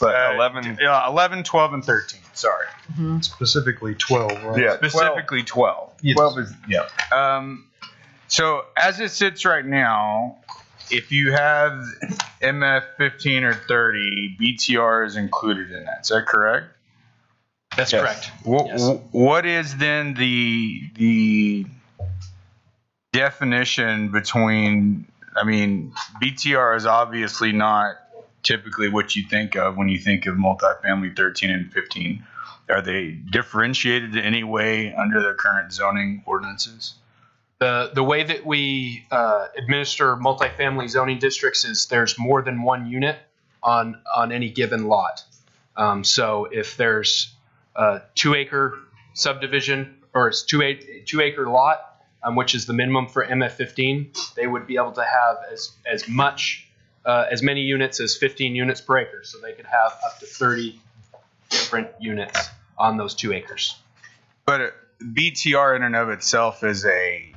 But 11,
Yeah, 11, 12, and 13. Sorry.
Specifically 12, right?
yeah,
Specifically 12.
Yes.
12 is, yeah.
So as it sits right now, if you have MF 15 or 30, BTR is included in that. Is that correct?
That's
Yes.
correct.
What, what is then the definition between? I mean, BTR is obviously not typically what you think of when you think of multifamily 13 and 15. Are they differentiated in any way under the current zoning ordinances?
The way that we administer multifamily zoning districts is there's more than one unit on any given lot. So if there's a 2-acre subdivision or it's 2-acre lot, which is the minimum for MF15, they would be able to have as many units as 15 units per acre. So they could have up to 30 different units on those 2 acres.
But BTR in and of itself is a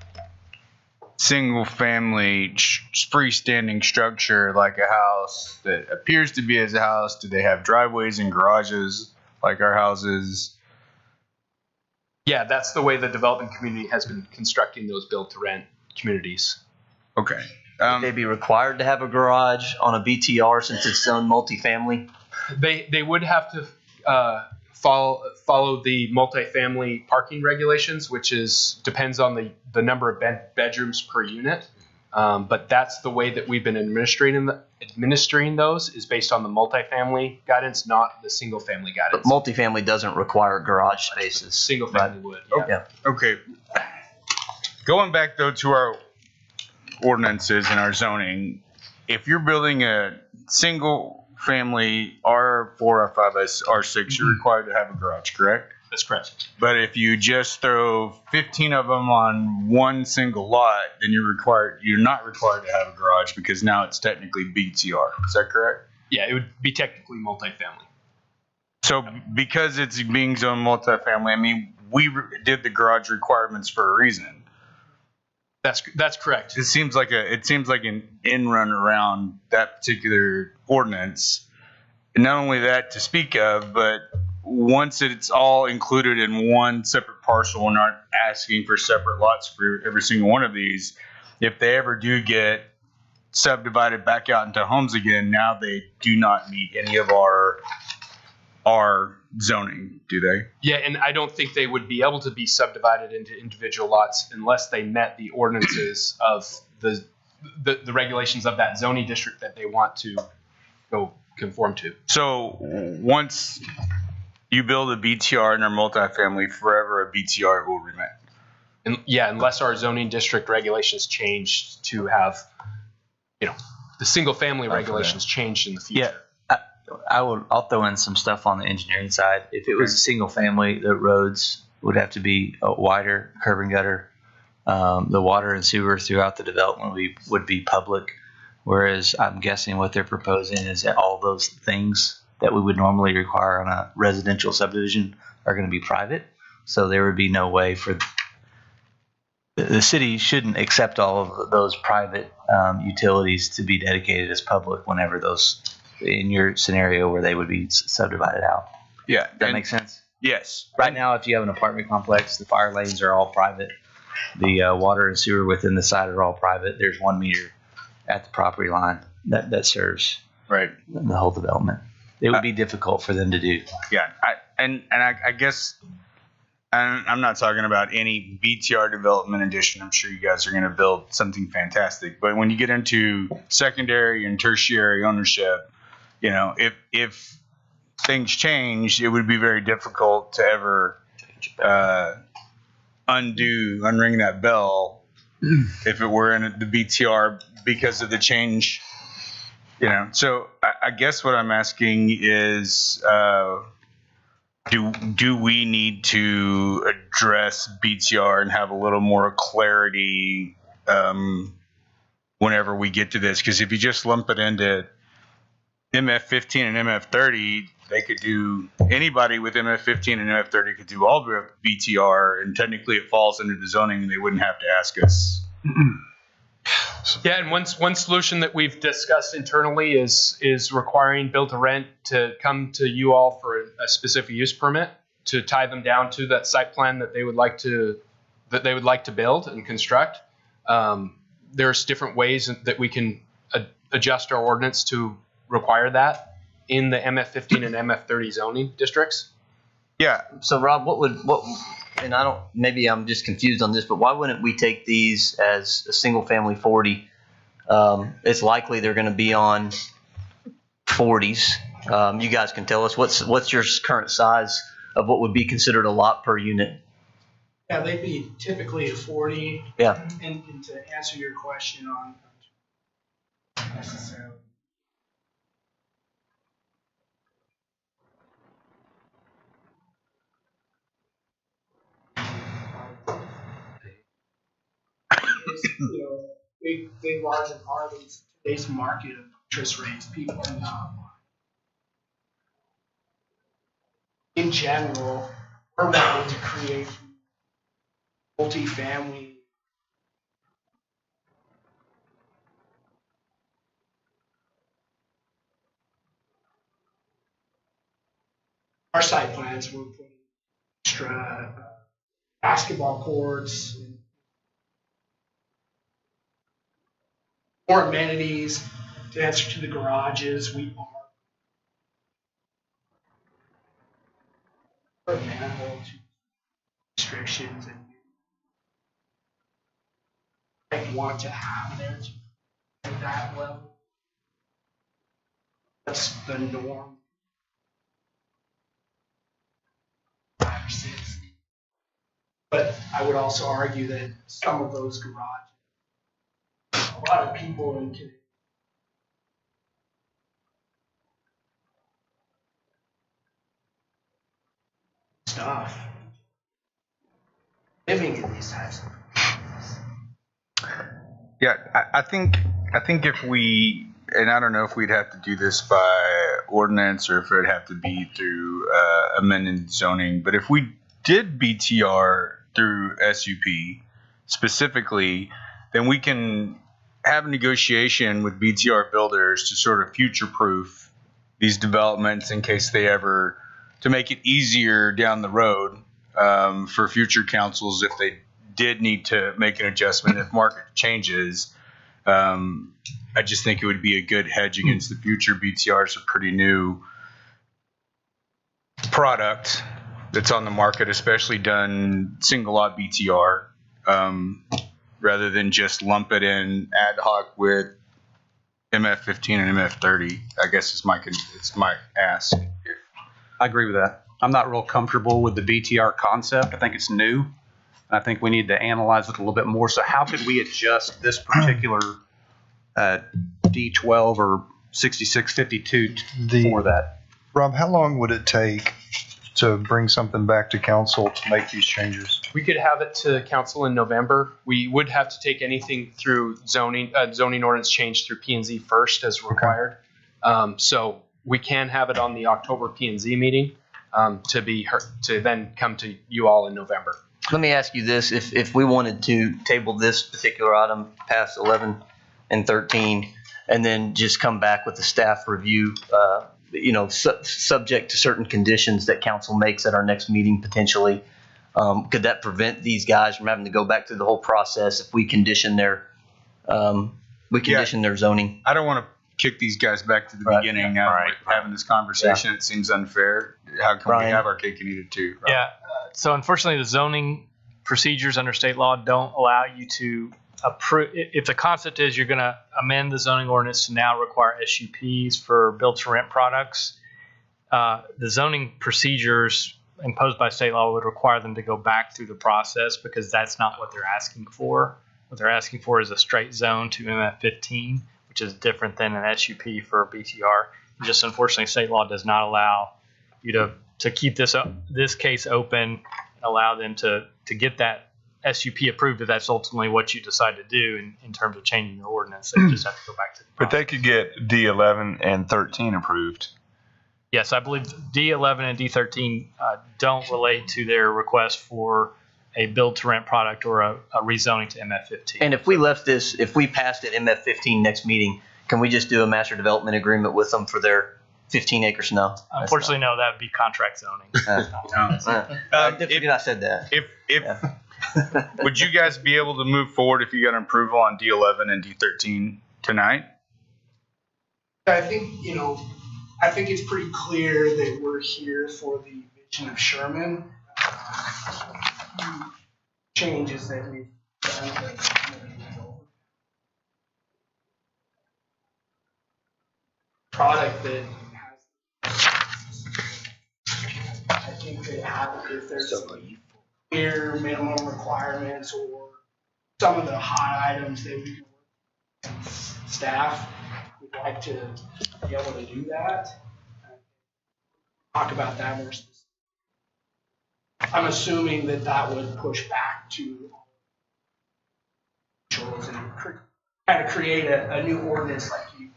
single family freestanding structure like a house that appears to be as a house. Do they have driveways and garages like our houses?
Yeah, that's the way the development community has been constructing those build-to-rent communities.
Okay.
Would they be required to have a garage on a BTR since it's zoned multifamily?
They would have to follow the multifamily parking regulations, which depends on the number of bedrooms per unit. But that's the way that we've been administering those is based on the multifamily guidance, not the single family
But
guidance.
multifamily doesn't require garage spaces.
Single family would. Yeah.
Yeah.
Okay. Going back though to our ordinances and our zoning, if you're building a single family R4, R5, R6, you're required to have a garage, correct?
That's correct.
But if you just throw 15 of them on one single lot, then you're not required to have a garage because now it's technically BTR. Is that correct?
Yeah, it would be technically multifamily.
So because it's being zoned multifamily, I mean, we did the garage requirements for a reason.
That's correct.
It seems like an in run around that particular ordinance. And not only that to speak of, but once it's all included in one separate parcel, we're not asking for separate lots for every single one of these. If they ever do get subdivided back out into homes again, now they do not meet any of our zoning, do they?
Yeah, and I don't think they would be able to be subdivided into individual lots unless they met the ordinances of the regulations of that zoning district that they want to go conform to.
So once you build a BTR in our multifamily, forever a BTR will remain.
And yeah, unless our zoning district regulations change to have, the single family regulations changed in the future.
Yeah. I'll throw in some stuff on the engineering side. If it was a single family, the roads would have to be wider, curb and gutter. The water and sewer throughout the development would be public. Whereas I'm guessing what they're proposing is that all those things that we would normally require on a residential subdivision are going to be private. So there would be no way for the city shouldn't accept all of those private utilities to be dedicated as public whenever those, in your scenario where they would be subdivided out.
Yeah.
Does that make sense?
Yes.
Right now, if you have an apartment complex, the fire lanes are all private. The water and sewer within the site are all private. There's 1 meter at the property line that serves
Right.
the whole development. It would be difficult for them to do.
Yeah. I guess I'm not talking about any BTR development addition. I'm sure you guys are going to build something fantastic. But when you get into secondary and tertiary ownership, if things change, it would be very difficult to ever unring that bell if it were in the BTR because of the change. So I guess what I'm asking is, do we need to address BTR and have a little more clarity whenever we get to this? Because if you just lump it into MF15 and MF30, anybody with MF15 and MF30 could do all the BTR, and technically it falls under the zoning, and they wouldn't have to ask us.
Yeah, and one solution that we've discussed internally is requiring build to rent to come to you all for a specific use permit to tie them down to that site plan that they would like to build and construct. There's different ways that we can adjust our ordinance to require that in the MF15 and MF30 zoning districts.
Yeah.
So Rob, maybe I'm just confused on this, but why wouldn't we take these as a single family 40? It's likely they're going to be on 40s. You guys can tell us what's your current size of what would be considered a lot per unit?
Yeah, they'd be typically a 40.
Yeah.
And to answer your question on necessarily. Big, large, and hard in today's market of interest rates, people are not. In general, we're wanting to create multifamily. Our site plans, we're putting extra basketball courts, more amenities. To answer to the garages, we are amenable to restrictions and I want to have there at that level. That's the norm. 5 or 6. But I would also argue that some of those garages, a lot of people into stuff living in these types of.
Yeah, I think if we, and I don't know if we'd have to do this by ordinance or if it'd have to be through amended zoning, but if we did BTR through SUP specifically, then we can have a negotiation with BTR builders to sort of future-proof these developments in case they ever, to make it easier down the road for future councils if they did need to make an adjustment if market changes. I just think it would be a good hedge against the future. BTR is a pretty new product that's on the market, especially done single lot BTR, rather than just lump it in ad hoc with MF15 and MF30. I guess it's my ask.
I agree with that. I'm not real comfortable with the BTR concept. I think it's new. I think we need to analyze it a little bit more. So how could we adjust this particular D12 or 6652 for that?
Rob, how long would it take to bring something back to council to make these changes?
We could have it to council in November. We would have to take anything through zoning ordinance change through P&Z first as required. So we can have it on the October P&Z meeting to then come to you all in November.
Let me ask you this. If we wanted to table this particular item past 11 and 13 and then just come back with the staff review, subject to certain conditions that council makes at our next meeting potentially, could that prevent these guys from having to go back through the whole process if we condition their their zoning?
I don't want to kick these guys back to the beginning. Having this conversation, it seems unfair. How can we have our cake and eat it too? Right?
Yeah. So unfortunately, the zoning procedures under state law don't allow you to approve. If the concept is you're going to amend the zoning ordinance to now require SUPs for build to rent products, the zoning procedures imposed by state law would require them to go back through the process because that's not what they're asking for. What they're asking for is a straight zone to MF15, which is different than an SUP for BTR. Just unfortunately, state law does not allow you to keep this case open and allow them to get that SUP approved if that's ultimately what you decide to do in terms of changing the ordinance. They just have to go back to the
But they could get D11 and 13 approved.
Yes, I believe D11 and D13 don't relate to their request for a build-to-rent product or a rezoning to MF15.
And if we left this, if we passed it MF15 next meeting, can we just do a master development agreement with them for their 15 acres? No.
Unfortunately, no, that would be contract zoning.
I forget I said that.
If would you guys be able to move forward if you got an approval on D11 and D13 tonight?
I think, I think it's pretty clear that we're here for the vision of Sherman. Changes that we've done. Product that has, I think that if there's clear minimum requirements or some of the hot items that we can work with staff would like to be able to do that. Talk about that more specifically. I'm assuming that would push back to and kind of create a new ordinance like you.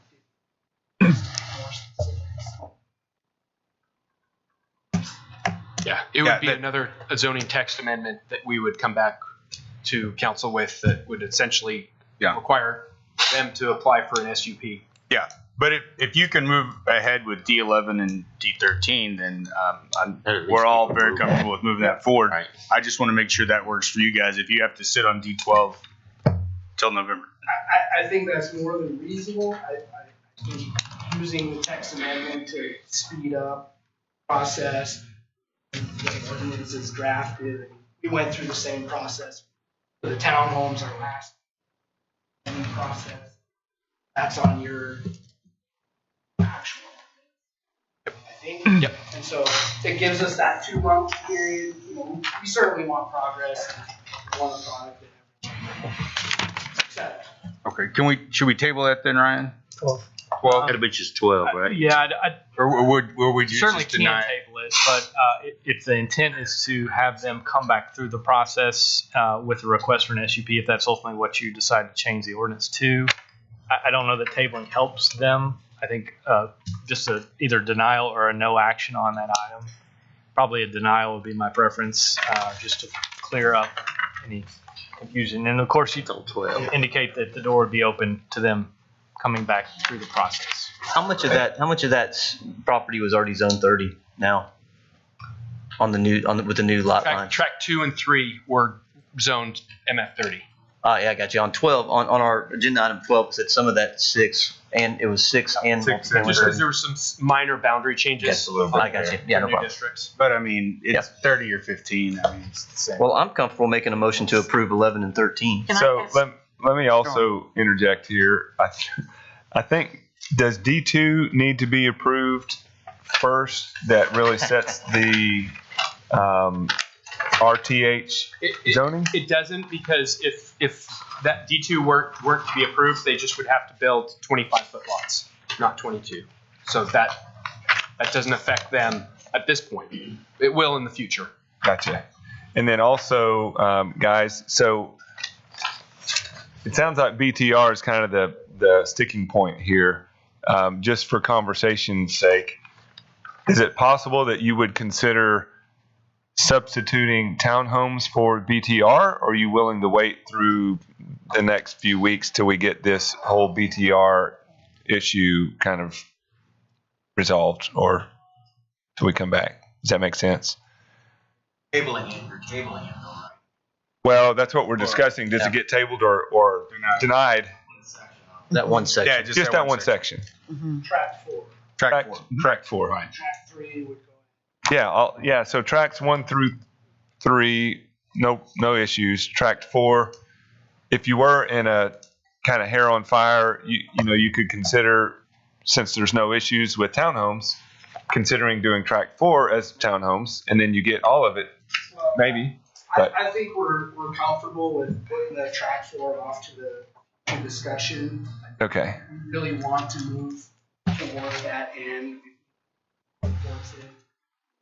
Yeah, it would be another zoning text amendment that we would come back to council with that would essentially require them to apply for an SUP.
Yeah, but if you can move ahead with D11 and D13, then we're all very comfortable with moving that forward.
Right.
I just want to make sure that works for you guys. If you have to sit on D12 till November.
I think that's more than reasonable. I think using the text amendment to speed up the process, the ordinance is drafted. We went through the same process for the townhomes, our last process. That's on your actual, I think.
Yep.
And so it gives us that 2-month period. We certainly want progress and want a product that everyone accepts.
Okay, should we table that then, Ryan?
12.
It'll
be just 12, right?
Yeah,
or would we just
certainly
deny
can table it, but if the intent is to have them come back through the process with a request for an SUP, if that's ultimately what you decide to change the ordinance to, I don't know that tabling helps them. I think just either denial or a no action on that item. Probably a denial would be my preference, just to clear up any confusion. And of course, you indicate that the door would be open to them coming back through the process.
How much of that property was already zone 30 now? With the new lot line.
Track 2 and 3 were zoned MF30.
Yeah, I got you. On 12, on our agenda item 12, it said some of that 6, and it was 6 and
just because there were some minor boundary changes.
Yes, I got you. Yeah, no problem.
Districts.
But I mean, it's 30 or 15. I mean, it's the same.
Well, I'm comfortable making a motion to approve 11 and 13.
So let me also interject here. I think, does D2 need to be approved first? That really sets the RTH zoning?
It doesn't, because if that D2 weren't to be approved, they just would have to build 25-foot lots, not 22. So that doesn't affect them at this point. It will in the future.
Gotcha. And then also, guys, so it sounds like BTR is kind of the sticking point here. Just for conversation's sake, is it possible that you would consider substituting townhomes for BTR, or are you willing to wait through the next few weeks till we get this whole BTR issue kind of resolved, or till we come back? Does that make sense?
Tabling it.
Well, that's what we're discussing. Does it get tabled or denied?
That one section.
Yeah, just that one section.
Track 4.
Track 4.
Track 3 would
go. Yeah. So tracks 1 through 3, no issues. Track 4, if you were in a kind of hair on fire, you could consider, since there's no issues with townhomes, considering doing track 4 as townhomes, and then you get all of it, maybe. But
I think we're comfortable with putting the track 4 off to the discussion.
okay,
We really want to move toward that end.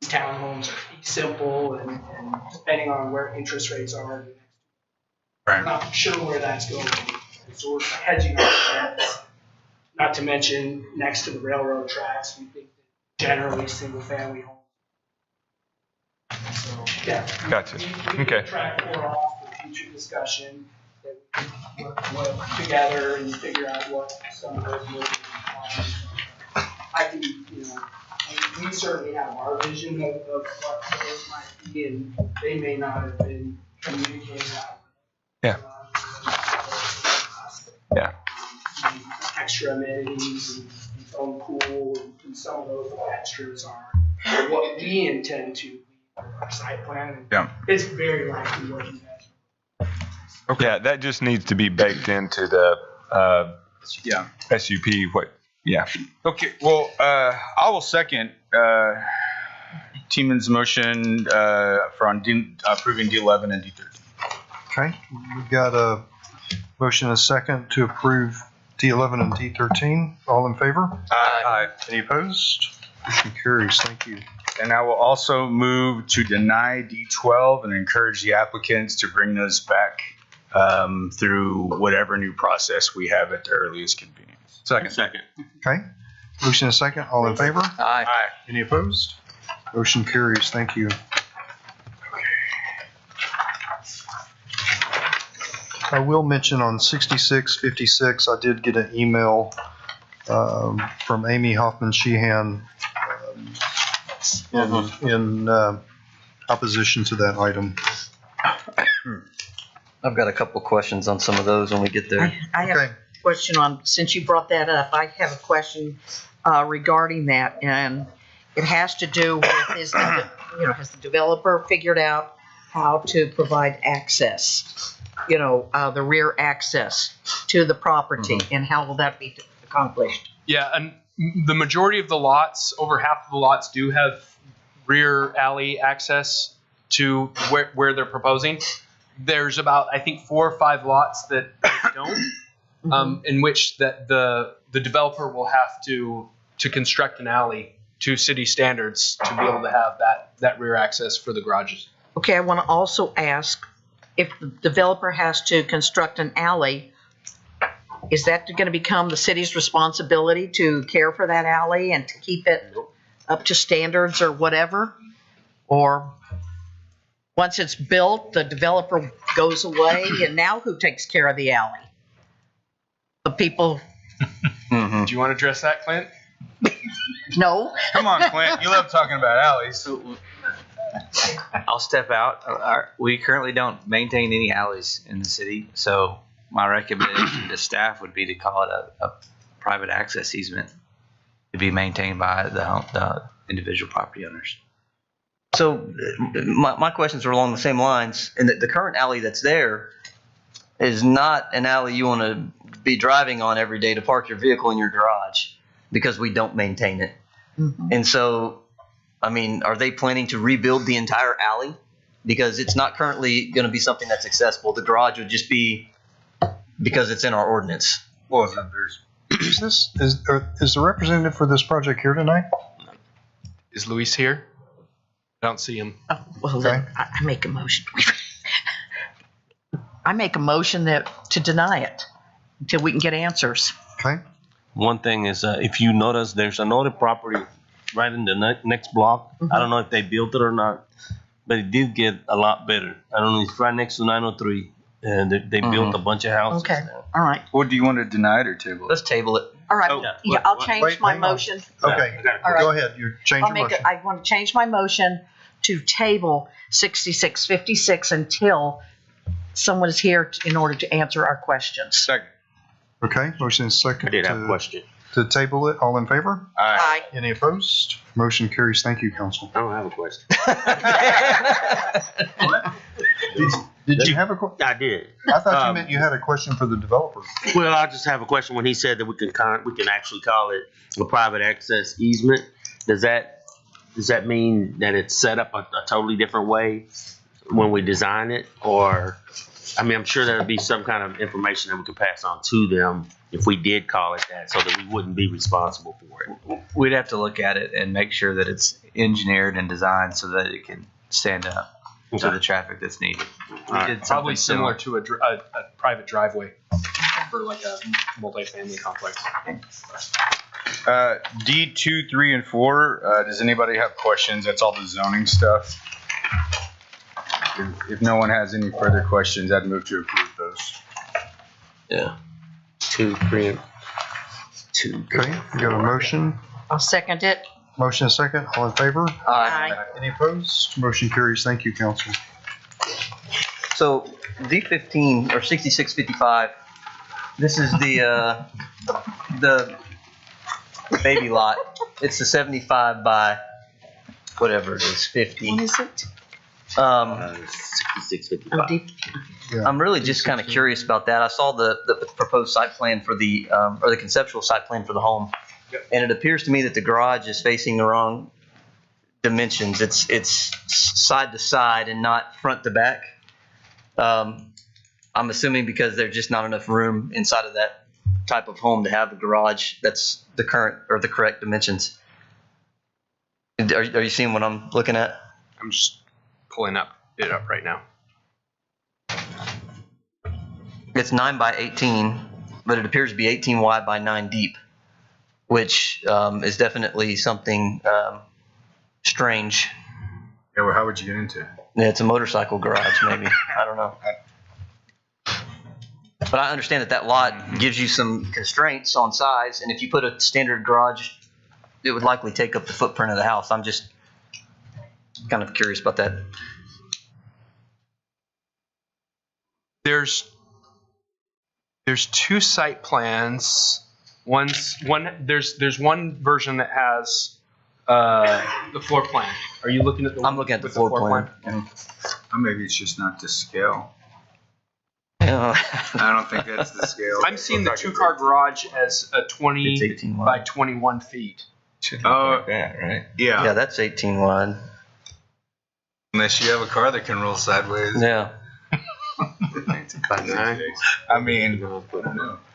Townhomes are pretty simple, and depending on where interest rates are, I'm not sure where that's going. So we're hedging our bets. Not to mention, next to the railroad tracks, we think that generally single-family homes. So, yeah.
Gotcha.
We can
Okay.
track 4 off for future discussion, that we can work together and figure out what some of those moving parts are. I can, we certainly have our vision of what those might be, and they may not have been communicated out.
Yeah. Yeah.
Extra amenities and phone pool and some of those extras are what we intend to be our site plan.
Yeah.
It's very likely what you guys.
Yeah, that just needs to be baked into the SUP.
Okay, well, I will second Teeman's motion for approving D11 and D13.
Okay, we've got a motion and a second to approve D11 and D13. All in favor?
Aye.
Any opposed? Motion carries. Thank you.
And I will also move to deny D12 and encourage the applicants to bring those back through whatever new process we have at the earliest convenience.
Second.
Okay, motion and a second. All in favor?
Aye.
Any opposed? Motion carries. Thank you. I will mention on 6656, I did get an email from Amy Hoffman Sheehan in opposition to that item.
I've got a couple questions on some of those when we get there.
I have a question on, since you brought that up, I have a question regarding that, and it has to do with, has the developer figured out how to provide access, the rear access to the property, and how will that be accomplished?
Yeah, and the majority of the lots, over half of the lots, do have rear alley access to where they're proposing. There's about, I think, 4 or 5 lots that don't, in which that the developer will have to construct an alley to city standards to be able to have that rear access for the garages.
Okay, I want to also ask, if the developer has to construct an alley, is that going to become the city's responsibility to care for that alley and to keep it up to standards or whatever? Or once it's built, the developer goes away, and now who takes care of the alley? The people.
Do you want to address that, Clint?
No.
Come on, Clint. You love talking about alleys.
I'll step out. We currently don't maintain any alleys in the city, so my recommendation to staff would be to call it a private access easement to be maintained by the individual property owners.
So my questions are along the same lines, and the current alley that's there is not an alley you want to be driving on every day to park your vehicle in your garage, because we don't maintain it. And so, I mean, are they planning to rebuild the entire alley? Because it's not currently going to be something that's accessible. The garage would just be because it's in our ordinance.
Well,
is the representative for this project here tonight?
Is Luis here? I don't see him.
Oh, well, then I make a motion. I make a motion to deny it until we can get answers.
Okay.
One thing is, if you notice, there's another property right in the next block. I don't know if they built it or not, but it did get a lot better. I don't know, it's right next to 903. And they built a bunch of houses.
Okay, all right.
What do you want to deny it or table it?
Let's table it.
All right, I'll change my motion.
Okay,
All right.
go ahead. You change your motion.
I want to change my motion to table 6656 until someone is here in order to answer our questions.
Second.
Okay, motion is second.
I did have a question.
To table it. All in favor?
Aye.
Any opposed? Motion carries. Thank you, Council.
I don't have a question.
Did you have a question?
I did.
I thought you meant you had a question for the developer.
Well, I just have a question when he said that we can actually call it a private access easement. Does that
does that mean that it's set up a totally different way when we design it? Or, I mean, I'm sure there'll be some kind of information that we could pass on to them if we did call it that, so that we wouldn't be responsible for it.
We'd have to look at it and make sure that it's engineered and designed so that it can stand up to the traffic that's needed. We did
Probably
something
similar to a private driveway for like a multifamily complex.
D2, 3, and 4. Does anybody have questions? That's all the zoning stuff. If no one has any further questions, I'd move to approve those.
Yeah. 2, 3, and 2.
Okay, we got a motion.
I'll second it.
Motion and second. All in favor?
Aye.
Any opposed? Motion carries. Thank you, council.
So D15 or 6655, this is the baby lot. It's the 75 by whatever it is, 50.
What is it?
6655.
I'm really just kind of curious about that. I saw the proposed site plan for the, or the conceptual site plan for the home. And it appears to me that the garage is facing the wrong dimensions. It's side to side and not front to back. I'm assuming because there's just not enough room inside of that type of home to have a garage that's the current or the correct dimensions. Are you seeing what I'm looking at?
I'm just pulling it up right now.
It's 9 by 18, but it appears to be 18 wide by 9 deep, which is definitely something strange.
Yeah, well, how would you get into it?
Yeah, it's a motorcycle garage, maybe. I don't know. But I understand that lot gives you some constraints on size, and if you put a standard garage, it would likely take up the footprint of the house. I'm just kind of curious about that.
There's two site plans. There's one version that has the floor plan. Are you looking at the?
I'm looking at the floor plan.
Or maybe it's just not to scale.
Yeah.
I don't think that's the scale.
I'm seeing the two-car garage as a 20 by 21 feet.
Oh, yeah, right. Yeah.
Yeah, that's 18 wide.
Unless you have a car that can roll sideways.
Yeah.
I mean,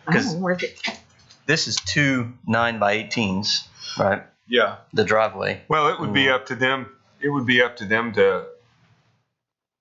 because this is two 9 by 18s, right?
Yeah.
The driveway.
Well, it would be up to them. It would be up to them to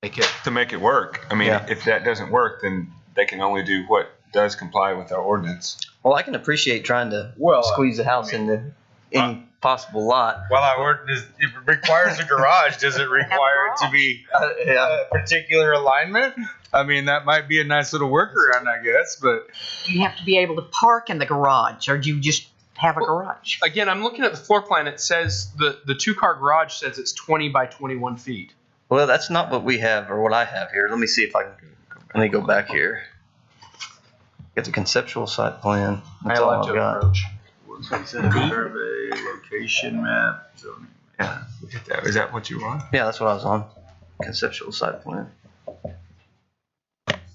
make it work. I mean, if that doesn't work, then they can only do what does comply with our ordinance.
Well, I can appreciate trying to squeeze the house into any possible lot.
Well, our ordinance, if it requires a garage, does it require it to be a particular alignment? I mean, that might be a nice little workaround, I guess, but.
You have to be able to park in the garage, or do you just have a garage?
Again, I'm looking at the floor plan. It says the two-car garage says it's 20 by 21 feet.
Well, that's not what we have, or what I have here. Let me see if I can. Let me go back here. Get the conceptual site plan. That's all I've got.
Survey, location map, zoning.
Yeah, look at that. Is that what you want?
Yeah, that's what I was on. Conceptual site plan.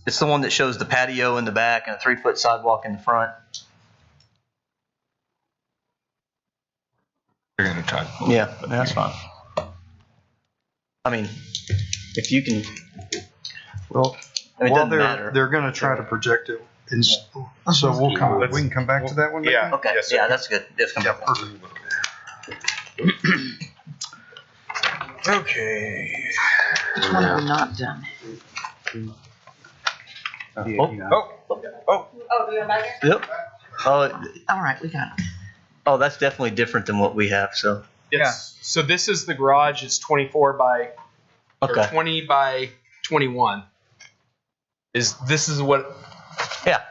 It's the one that shows the patio in the back and a 3-foot sidewalk in the front.
You're gonna try.
Yeah, that's fine. I mean, if you can.
Well,
I mean, it
while
doesn't matter.
they're going to try to project it, so we can come back to that one.
Yeah.
Okay.
Yes,
Yeah, that's good. Let's come back.
Perfect.
Okay.
Which one have we not done?
Oh.
Oh, do we have back here?
Yep. Oh,
All right, we got it.
oh, that's definitely different than what we have. So.
Yes. So this is the garage. It's 24 by or 20 by 21. This is what?
Yeah.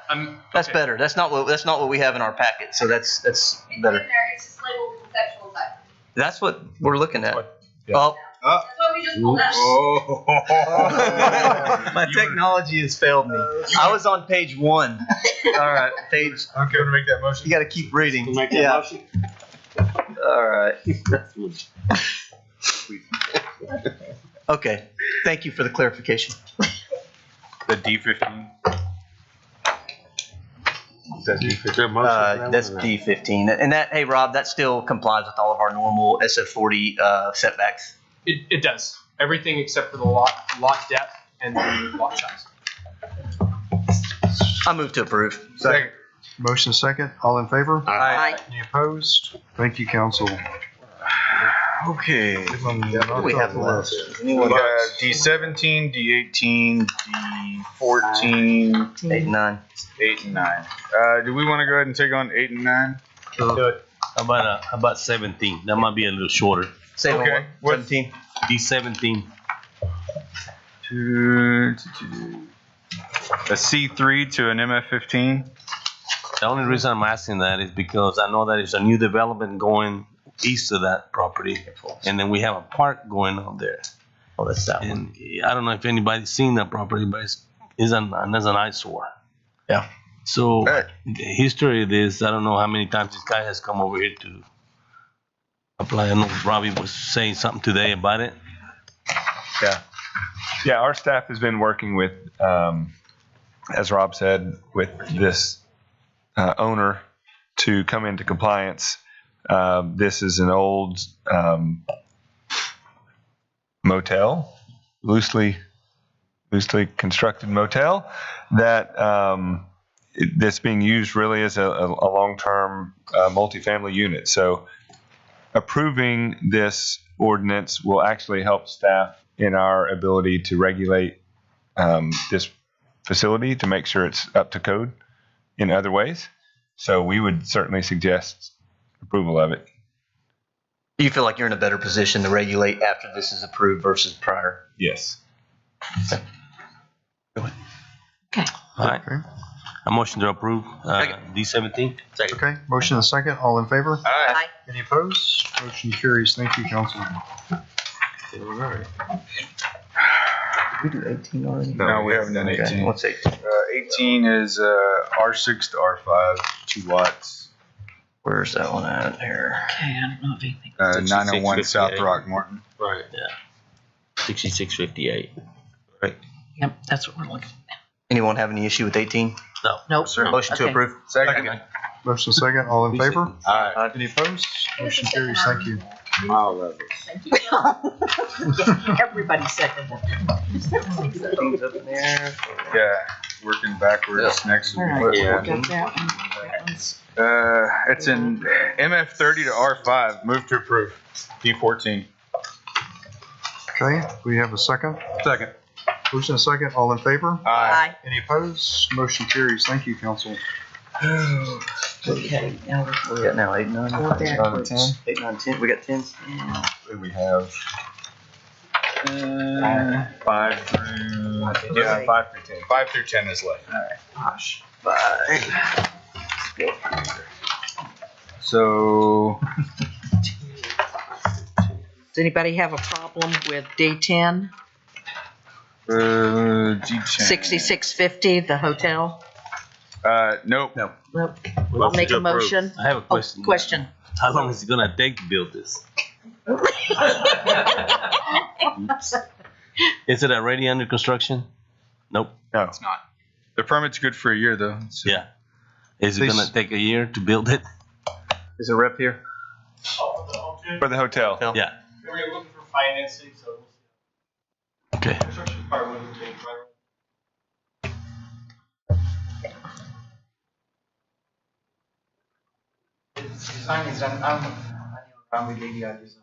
That's better. That's not what we have in our packet. So that's better.
It's in there. It's just labeled conceptual site.
That's what we're looking at.
Yeah.
Oh.
That's what we just pulled out.
My technology has failed me. I was on page 1. All right, page.
Okay, want to make that motion?
You got to keep reading.
Make that motion?
All right. Okay. Thank you for the clarification.
The D15.
That's
That's D15. And that, hey, Rob, that still complies with all of our normal SF40 setbacks.
It does. Everything except for the lot depth and the lot size.
I move to approve.
Second. Motion second. All in favor?
Aye.
Any opposed? Thank you, council.
Okay.
We have left.
We got D17, D18, D14,
8 and 9.
8 and 9. Do we want to go ahead and take on 8 and 9?
Do it. How about 17? That might be a little shorter.
Say
Okay.
what? 17.
D17.
A C3 to an MF15.
The only reason I'm asking that is because I know that there's a new development going east of that property, and then we have a park going on there.
Oh, that's that one.
And I don't know if anybody's seen that property, but it's an eyesore.
Yeah.
So the history of this, I don't know how many times this guy has come over here to apply. I know Robbie was saying something today about it.
Yeah. Yeah, our staff has been working with, as Rob said, with this owner to come into compliance. This is an old motel, loosely constructed motel that that's being used really as a long-term multifamily unit. So approving this ordinance will actually help staff in our ability to regulate this facility to make sure it's up to code in other ways. So we would certainly suggest approval of it.
Do you feel like you're in a better position to regulate after this is approved versus prior?
Yes.
All right. A motion to approve D17.
Second.
Okay, motion and second. All in favor?
Aye.
Any opposed? Motion carries. Thank you, council.
Did we do 18 already?
No, we haven't done 18.
What's 18?
18 is R6 to R5, 2 lots.
Where's that one at here?
Okay, I don't know if anything.
901 South Throckmorton.
Right. Yeah. 6658.
Right.
Yep, that's what we're looking at.
Anyone have any issue with 18?
No.
Nope.
Motion to
Okay.
approve.
Second.
Motion second. All in favor?
Aye.
Any opposed? Motion carries. Thank you.
Thank you. Everybody seconded.
Yeah, working backwards next.
All right, we got that one. That one's-
It's in MF30 to R5. Move to approve. D14.
Okay, we have a second.
Second.
Motion and second. All in favor?
Aye.
Any opposed? Motion carries. Thank you, council.
Okay, now
What we got now? 8, 9,
we're backwards.
8, 9, 10. We got 10.
We have 5 through 5 through 10. 5 through 10 is left.
All right.
Gosh.
5.
So
Does anybody have a problem with D10?
D10.
6650, the hotel?
Nope.
Nope. I'll make a motion.
I have a question.
Question.
How long is it gonna take to build this? Is it already under construction? Nope.
No, it's not. The permit's good for a year though. So.
Yeah. Is it
Please.
gonna take a year to build it?
Is a rep here?
For the hotel.
Yeah.
We're looking for financing, so
Okay.
construction part wouldn't take forever.
Design is done. I'm with ADR design.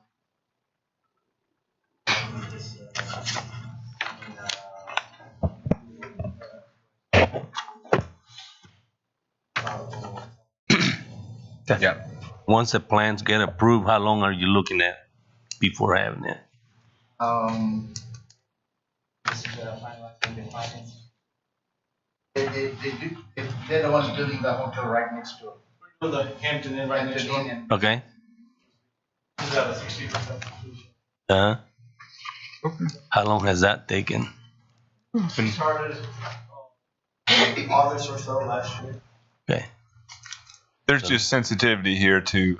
Yeah.
Once the plans get approved, how long are you looking at before having it?
This is finalizing the finance. They're the ones building the hotel right next door.
We're doing the Hampton Inn right next door.
Hampton Inn.
Okay.
This is at a 60% completion.
How long has that taken?
Started August or so last year.
Okay.
There's just sensitivity here to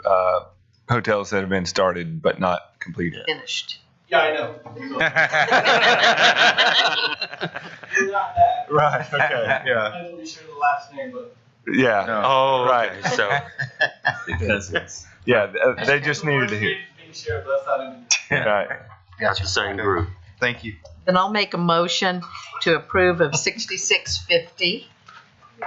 hotels that have been started but not completed.
Finished.
Yeah, I know. We're not that.
Right. Okay. Yeah.
I don't be sure the last name, but
Yeah.
Oh,
right.
okay. So
Because it's
Yeah, they just needed to hear. Right.
gotcha.
Same group.
Thank you.
Then I'll make a motion to approve of 6650.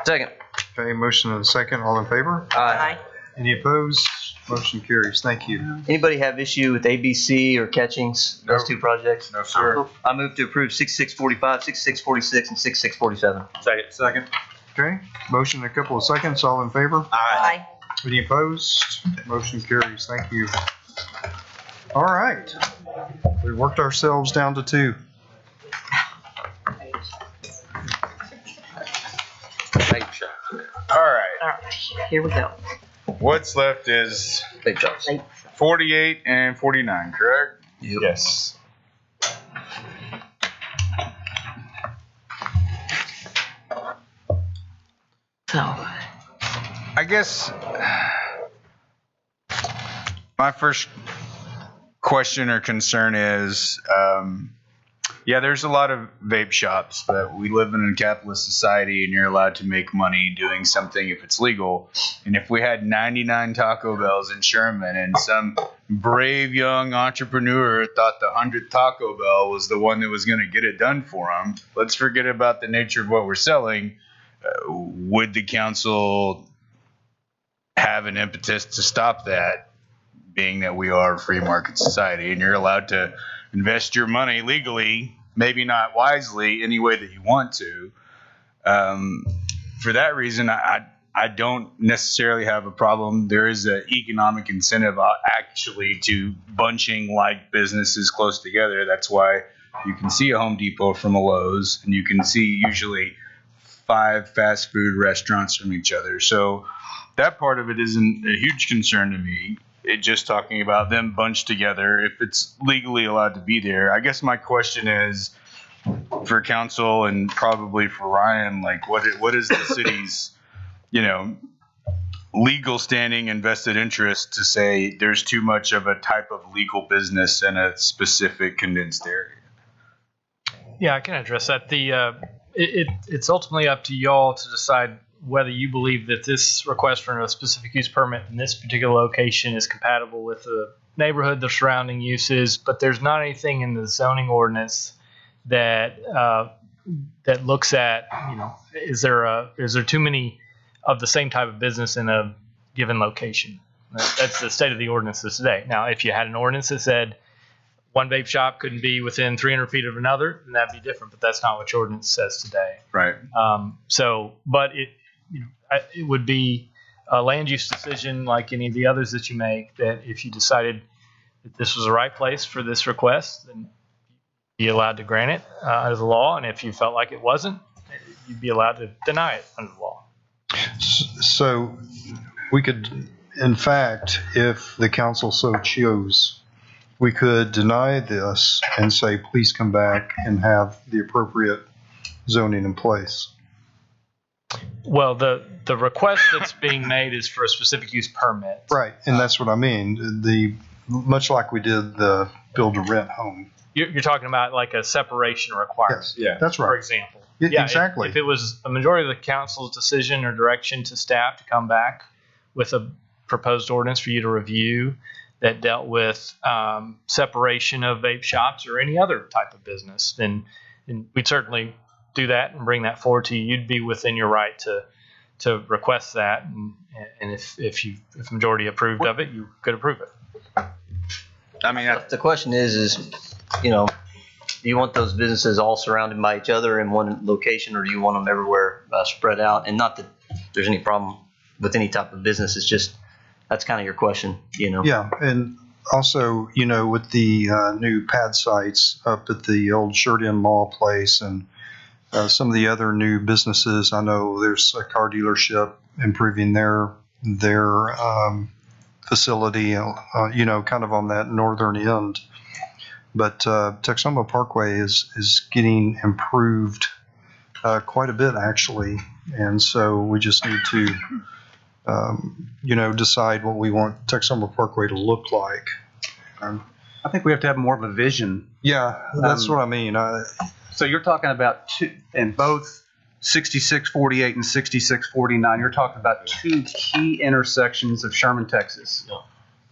Second.
Okay, motion and a second. All in favor?
Aye.
Any opposed? Motion carries. Thank you.
Anybody have issue with ABC or Catchings, those two projects?
No, sir.
I move to approve 6645, 6646, and 6647.
Second.
Okay, motion and a couple of seconds. All in favor?
Aye.
Any opposed? Motion carries. Thank you. All right. We worked ourselves down to 2.
All right.
All right, here we go.
What's left is
Big shots.
48 and 49, correct?
Yep.
Yes.
So,
I guess my first question or concern is, yeah, there's a lot of vape shops, but we live in a capitalist society and you're allowed to make money doing something if it's legal. And if we had 99 Taco Bells in Sherman and some brave young entrepreneur thought the 100th Taco Bell was the one that was going to get it done for him, let's forget about the nature of what we're selling. Would the council have an impetus to stop that, being that we are a free market society and you're allowed to invest your money legally, maybe not wisely, any way that you want to? For that reason, I don't necessarily have a problem. There is an economic incentive actually to bunching like businesses close together. That's why you can see a Home Depot from a Lowe's, and you can see usually 5 fast food restaurants from each other. So that part of it isn't a huge concern to me. It just talking about them bunched together if it's legally allowed to be there. I guess my question is for council and probably for Ryan, like what is the city's, legal standing and vested interest to say there's too much of a type of legal business in a specific condensed area?
Yeah, I can address that. It's ultimately up to y'all to decide whether you believe that this request for a specific use permit in this particular location is compatible with the neighborhood, the surrounding uses, but there's not anything in the zoning ordinance that that looks at, is there too many of the same type of business in a given location? That's the state of the ordinances today. Now, if you had an ordinance that said one vape shop couldn't be within 300 feet of another, then that'd be different, but that's not what your ordinance says today.
Right.
But it would be a land use decision like any of the others that you make, that if you decided that this was the right place for this request, then you'd be allowed to grant it as a law. And if you felt like it wasn't, you'd be allowed to deny it under the law.
So we could, in fact, if the council so chose, we could deny this and say, please come back and have the appropriate zoning in place.
Well, the request that's being made is for a specific use permit.
Right, and that's what I mean. Much like we did the build-to-rent home.
You're talking about like a separation requirement.
Yes, yeah, that's right.
For example.
Yeah, exactly.
If it was a majority of the council's decision or direction to staff to come back with a proposed ordinance for you to review that dealt with separation of vape shops or any other type of business, then we'd certainly do that and bring that forward to you. You'd be within your right to request that, and if the majority approved of it, you could approve it.
I mean,
The question is, do you want those businesses all surrounded by each other in one location, or do you want them everywhere spread out? And not that there's any problem with any type of business. It's just, that's kind of your question,
Yeah, and also, with the new pad sites up at the old Sheridan Mall place and some of the other new businesses, I know there's a car dealership improving their facility, kind of on that northern end. But Texoma Parkway is getting improved quite a bit, actually. And so we just need to, decide what we want Texoma Parkway to look like.
I think we have to have more of a vision.
Yeah, that's what I mean.
So you're talking about two, and both 6648 and 6649, you're talking about two key intersections of Sherman, Texas.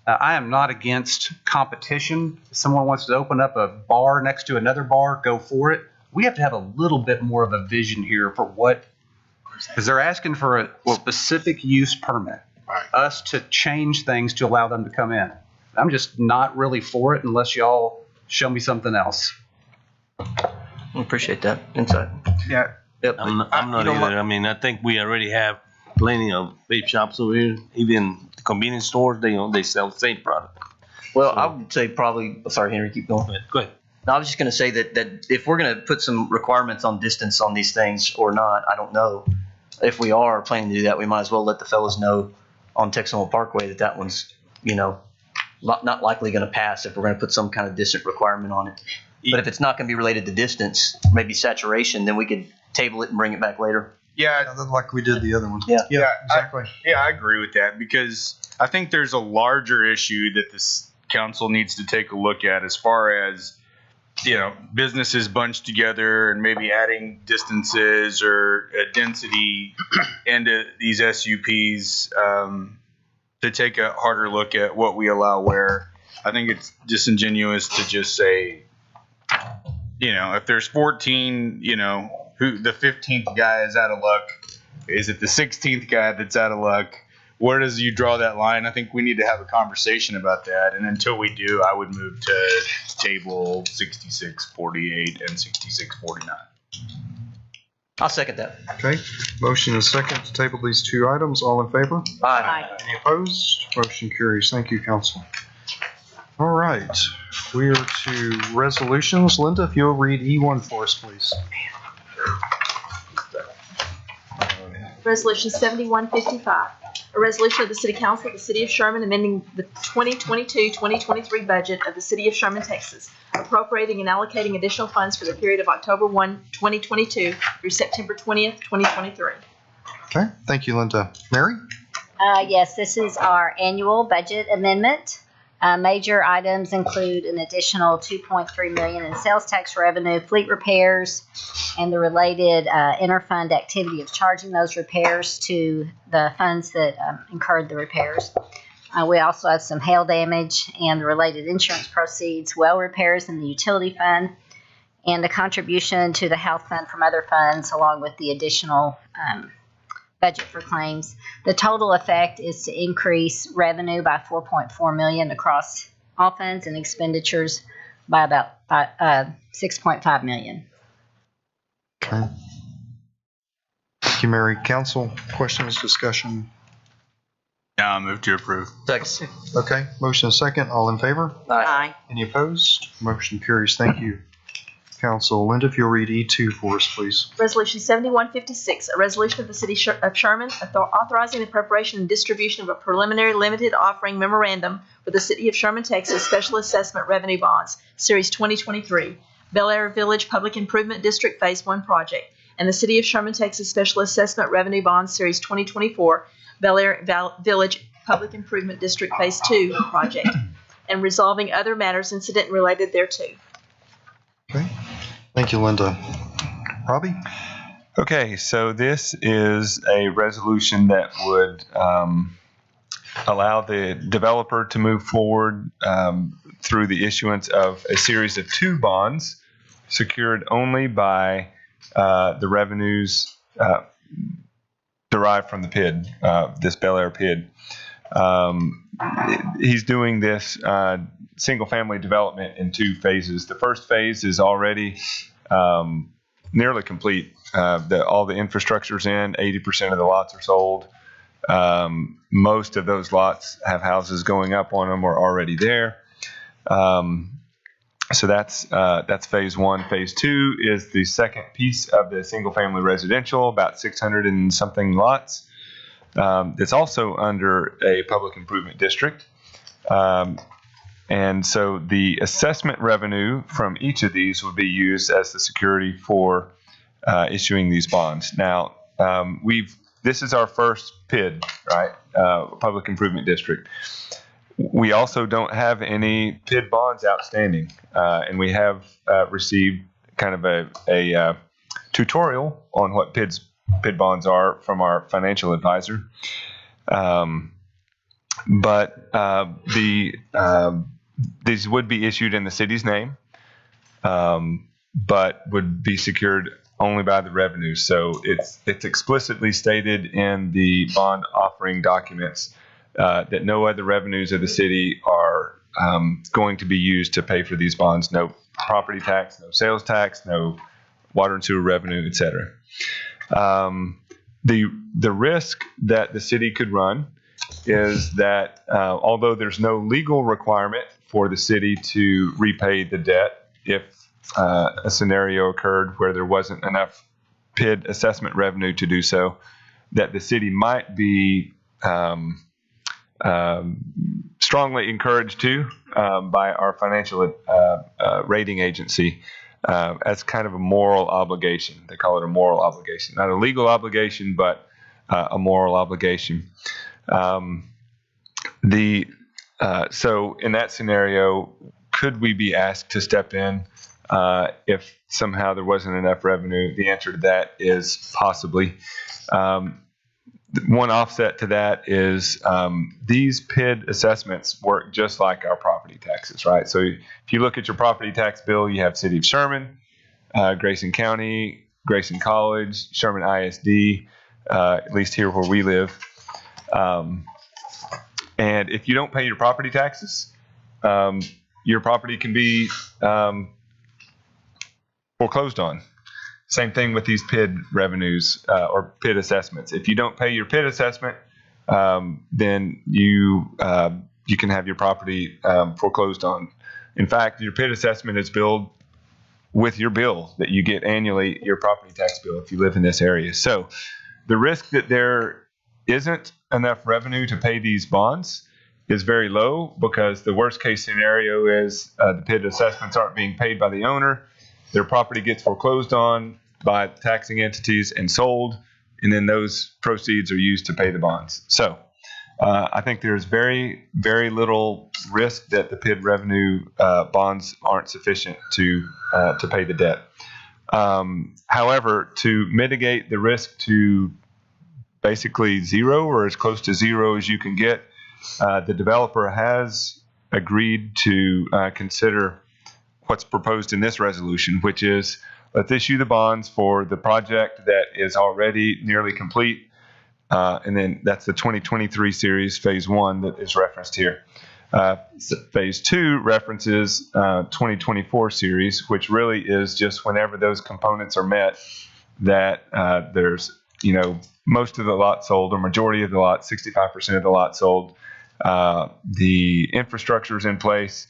I am not against competition. If someone wants to open up a bar next to another bar, go for it. We have to have a little bit more of a vision here for what, because they're asking for a specific use permit, us to change things to allow them to come in. I'm just not really for it unless y'all show me something else.
Appreciate that insight.
Yeah.
Yep.
I'm not either. I mean, I think we already have plenty of vape shops over here. Even the convenience stores, they sell the same product.
Well, I would say probably. Sorry, Henry, keep going.
Go ahead.
No, I was just going to say that if we're going to put some requirements on distance on these things or not, I don't know. If we are planning to do that, we might as well let the fellows know on Texoma Parkway that one's, not likely going to pass if we're going to put some kind of distance requirement on it. But if it's not going to be related to distance, maybe saturation, then we could table it and bring it back later.
Yeah,
like we did the other one.
Yeah,
exactly.
I agree with that because I think there's a larger issue that this council needs to take a look at as far as, businesses bunched together and maybe adding distances or a density into these SUPs to take a harder look at what we allow where. I think it's disingenuous to just say, if there's 14, who the 15th guy is out of luck. Is it the 16th guy that's out of luck? Where does you draw that line? I think we need to have a conversation about that. And until we do, I would move to table 6648 and 6649.
I'll second that.
Okay. Motion is second to table these two items. All in favor?
Aye.
Any opposed? Motion carries. Thank you, council. All right. We are to resolutions. Linda, if you'll read E1 for us, please.
Resolution 7155, a resolution of the City Council of the City of Sherman amending the 2022-2023 budget of the City of Sherman, Texas, appropriating and allocating additional funds for the period of October 1, 2022 through September 20th, 2023.
Okay. Thank you, Linda. Mary?
Yes, this is our annual budget amendment. Major items include an additional $2.3 million in sales tax revenue, fleet repairs, and the related interfund activity of charging those repairs to the funds that incurred the repairs. We also have some hail damage and the related insurance proceeds, well repairs in the utility fund, and a contribution to the health fund from other funds, along with the additional budget for claims. The total effect is to increase revenue by $4.4 million across all funds and expenditures by about $6.5 million.
Okay. Thank you, Mary. Council, questions, discussion?
Yeah, I'll move to approve.
Second.
Okay. Motion is second. All in favor?
Aye.
Any opposed? Motion carries. Thank you, council. Linda, if you'll read E2 for us, please.
Resolution 7156, a resolution of the City of Sherman authorizing the preparation and distribution of a preliminary limited offering memorandum for the City of Sherman, Texas Special Assessment Revenue Bonds, Series 2023, Bel Air Village Public Improvement District Phase 1 project, and the City of Sherman, Texas Special Assessment Revenue Bonds, Series 2024, Bel Air Village Public Improvement District Phase 2 project, and resolving other matters incident and related thereto.
Okay. Thank you, Linda. Robbie?
Okay, so this is a resolution that would allow the developer to move forward through the issuance of a series of 2 bonds secured only by the revenues derived from the PID, this Bel Air PID. He's doing this single-family development in 2 phases. The first phase is already nearly complete. All the infrastructure's in. 80% of the lots are sold. Most of those lots have houses going up on them or already there. So that's phase 1. Phase 2 is the second piece of the single-family residential, about 600 and something lots. It's also under a public improvement district. And so the assessment revenue from each of these would be used as the security for issuing these bonds. Now, this is our first PID, right? Public Improvement District. We also don't have any PID bonds outstanding, and we have received kind of a tutorial on what PID bonds are from our financial advisor. These would be issued in the city's name, but would be secured only by the revenues. So it's explicitly stated in the bond offering documents that no other revenues of the city are going to be used to pay for these bonds. No property tax, no sales tax, no water and sewer revenue, etc. The risk that the city could run is that although there's no legal requirement for the city to repay the debt if a scenario occurred where there wasn't enough PID assessment revenue to do so, that the city might be strongly encouraged to by our financial rating agency as kind of a moral obligation. They call it a moral obligation, not a legal obligation, but a moral obligation. So in that scenario, could we be asked to step in if somehow there wasn't enough revenue? The answer to that is possibly. One offset to that is these PID assessments work just like our property taxes, right? So if you look at your property tax bill, you have City of Sherman, Grayson County, Grayson College, Sherman ISD, at least here where we live. And if you don't pay your property taxes, your property can be foreclosed on. Same thing with these PID revenues or PID assessments. If you don't pay your PID assessment, then you can have your property foreclosed on. In fact, your PID assessment is billed with your bill that you get annually, your property tax bill, if you live in this area. So the risk that there isn't enough revenue to pay these bonds is very low, because the worst case scenario is the PID assessments aren't being paid by the owner. Their property gets foreclosed on by taxing entities and sold, and then those proceeds are used to pay the bonds. So I think there's very, very little risk that the PID revenue bonds aren't sufficient to pay the debt. However, to mitigate the risk to basically zero, or as close to zero as you can get, the developer has agreed to consider what's proposed in this resolution, which is, let's issue the bonds for the project that is already nearly complete. And then that's the 2023 series, phase 1, that is referenced here. Phase 2 references 2024 series, which really is just whenever those components are met, that there's, most of the lot sold, or majority of the lot, 65% of the lot sold. The infrastructure is in place.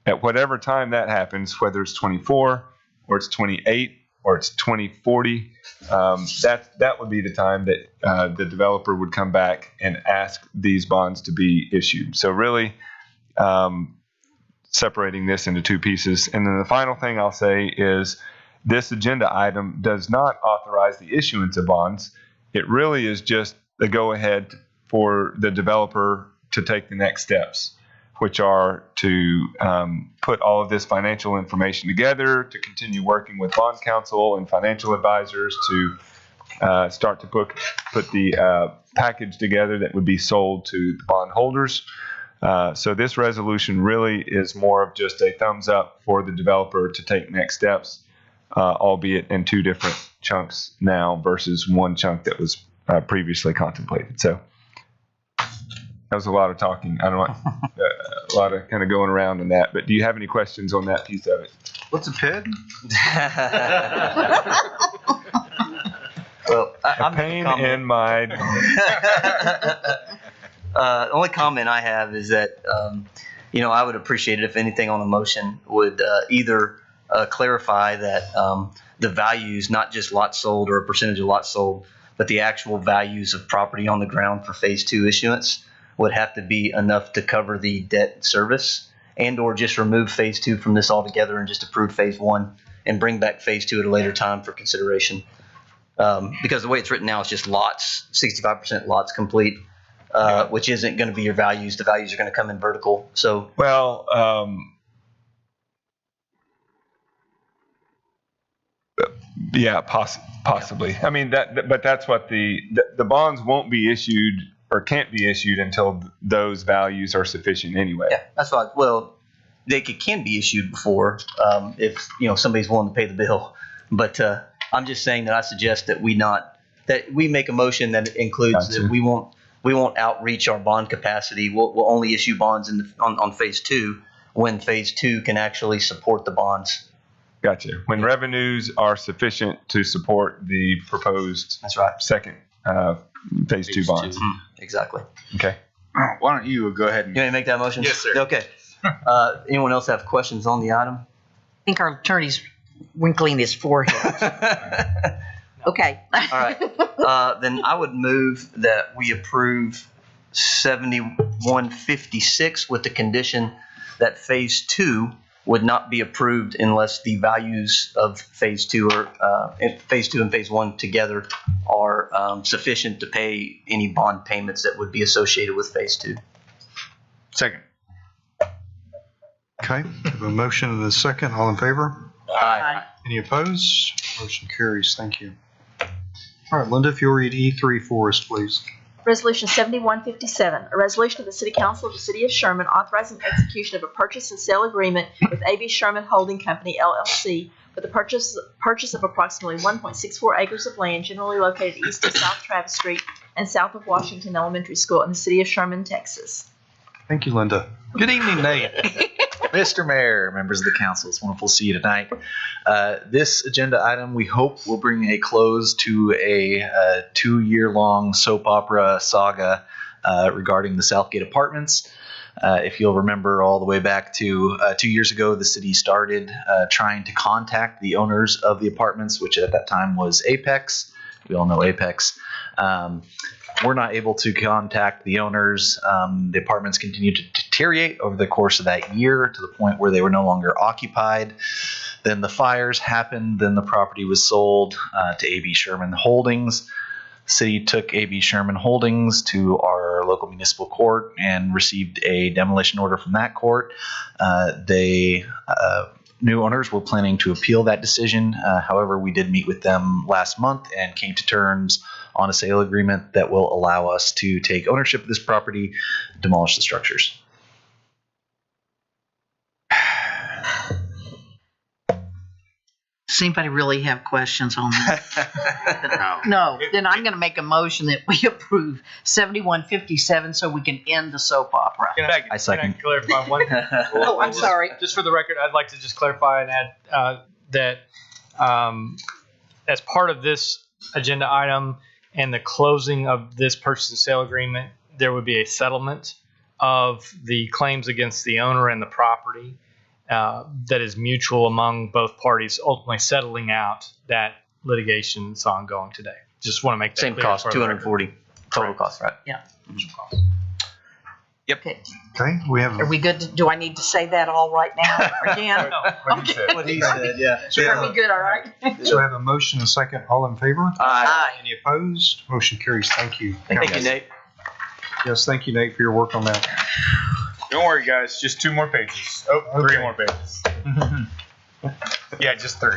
At whatever time that happens, whether it's 24 or it's 28 or it's 2040, that would be the time that the developer would come back and ask these bonds to be issued. So really separating this into two pieces. And then the final thing I'll say is this agenda item does not authorize the issuance of bonds. It really is just the go-ahead for the developer to take the next steps, which are to put all of this financial information together, to continue working with bond counsel and financial advisors to start to put the package together that would be sold to the bond holders. So this resolution really is more of just a thumbs up for the developer to take next steps, albeit in two different chunks now versus one chunk that was previously contemplated. So that was a lot of talking. I don't want a lot of kind of going around on that. But do you have any questions on that piece of it?
What's a PID?
Well,
A pain in my.
Only comment I have is that, I would appreciate it if anything on the motion would either clarify that the values, not just lots sold or a percentage of lots sold, but the actual values of property on the ground for phase 2 issuance would have to be enough to cover the debt service, and or just remove phase 2 from this altogether and just approve phase 1 and bring back phase 2 at a later time for consideration. Because the way it's written now is just lots, 65% lots complete, which isn't going to be your values. The values are going to come in vertical. So
Yeah, possibly. I mean, but that's what the bonds won't be issued or can't be issued until those values are sufficient anyway.
Yeah, that's fine. Well, they can be issued before, if, somebody's willing to pay the bill. But I'm just saying that I suggest that we make a motion that includes that we won't outreach our bond capacity. We'll only issue bonds on phase 2 when phase 2 can actually support the bonds.
Gotcha. When revenues are sufficient to support the proposed second phase 2 bonds.
Exactly.
Okay.
Why don't you go ahead and...
You want me to make that motion?
Yes, sir.
Okay. Anyone else have questions on the item?
I think our attorney's wrinkling his forehead. Okay.
All right. Then I would move that we approve 7156 with the condition that phase 2 would not be approved unless the values of phase 2 and phase 1 together are sufficient to pay any bond payments that would be associated with phase 2.
Second.
Okay, we have a motion and a second. All in favor?
Aye.
Any opposed? Motion carries. Thank you. All right, Linda, if you'll read E3 for us, please.
Resolution 7157, a resolution of the City Council of the City of Sherman authorizing execution of a purchase and sale agreement with A.B. Sherman Holding Company, LLC, for the purchase of approximately 1.64 acres of land generally located east of South Travis Street and south of Washington Elementary School in the City of Sherman, Texas.
Thank you, Linda. Good evening, Nate.
Mr. Mayor, members of the council, it's wonderful to see you tonight. This agenda item, we hope, will bring a close to a 2-year-long soap opera saga regarding the Southgate Apartments. If you'll remember all the way back to 2 years ago, the city started trying to contact the owners of the apartments, which at that time was Apex. We all know Apex. We're not able to contact the owners. The apartments continued to deteriorate over the course of that year to the point where they were no longer occupied. Then the fires happened. Then the property was sold to A.B. Sherman Holdings. The city took A.B. Sherman Holdings to our local municipal court and received a demolition order from that court. New owners were planning to appeal that decision. However, we did meet with them last month and came to terms on a sale agreement that will allow us to take ownership of this property, demolish the structures.
Does anybody really have questions on that? No. Then I'm going to make a motion that we approve 7157 so we can end the soap opera.
Can I clarify one?
Oh, I'm sorry.
Just for the record, I'd like to just clarify and add that as part of this agenda item and the closing of this purchase and sale agreement, there would be a settlement of the claims against the owner and the property that is mutual among both parties, ultimately settling out that litigation that's ongoing today. Just want to make that
same
clear
cost,
for the record.
240 total cost, right?
Yeah.
Yep.
Okay.
Okay, we have.
Are we good? Do I need to say that all right now again?
Okay.
What he said, yeah.
Are we good? All right.
So I have a motion and a second. All in favor?
Aye.
Any opposed? Motion carries. Thank you.
Thank you, Nate.
Yes, thank you, Nate, for your work on that.
Don't worry, guys. Just 2 more pages. Oh, okay. 3 more pages. Yeah, just 3.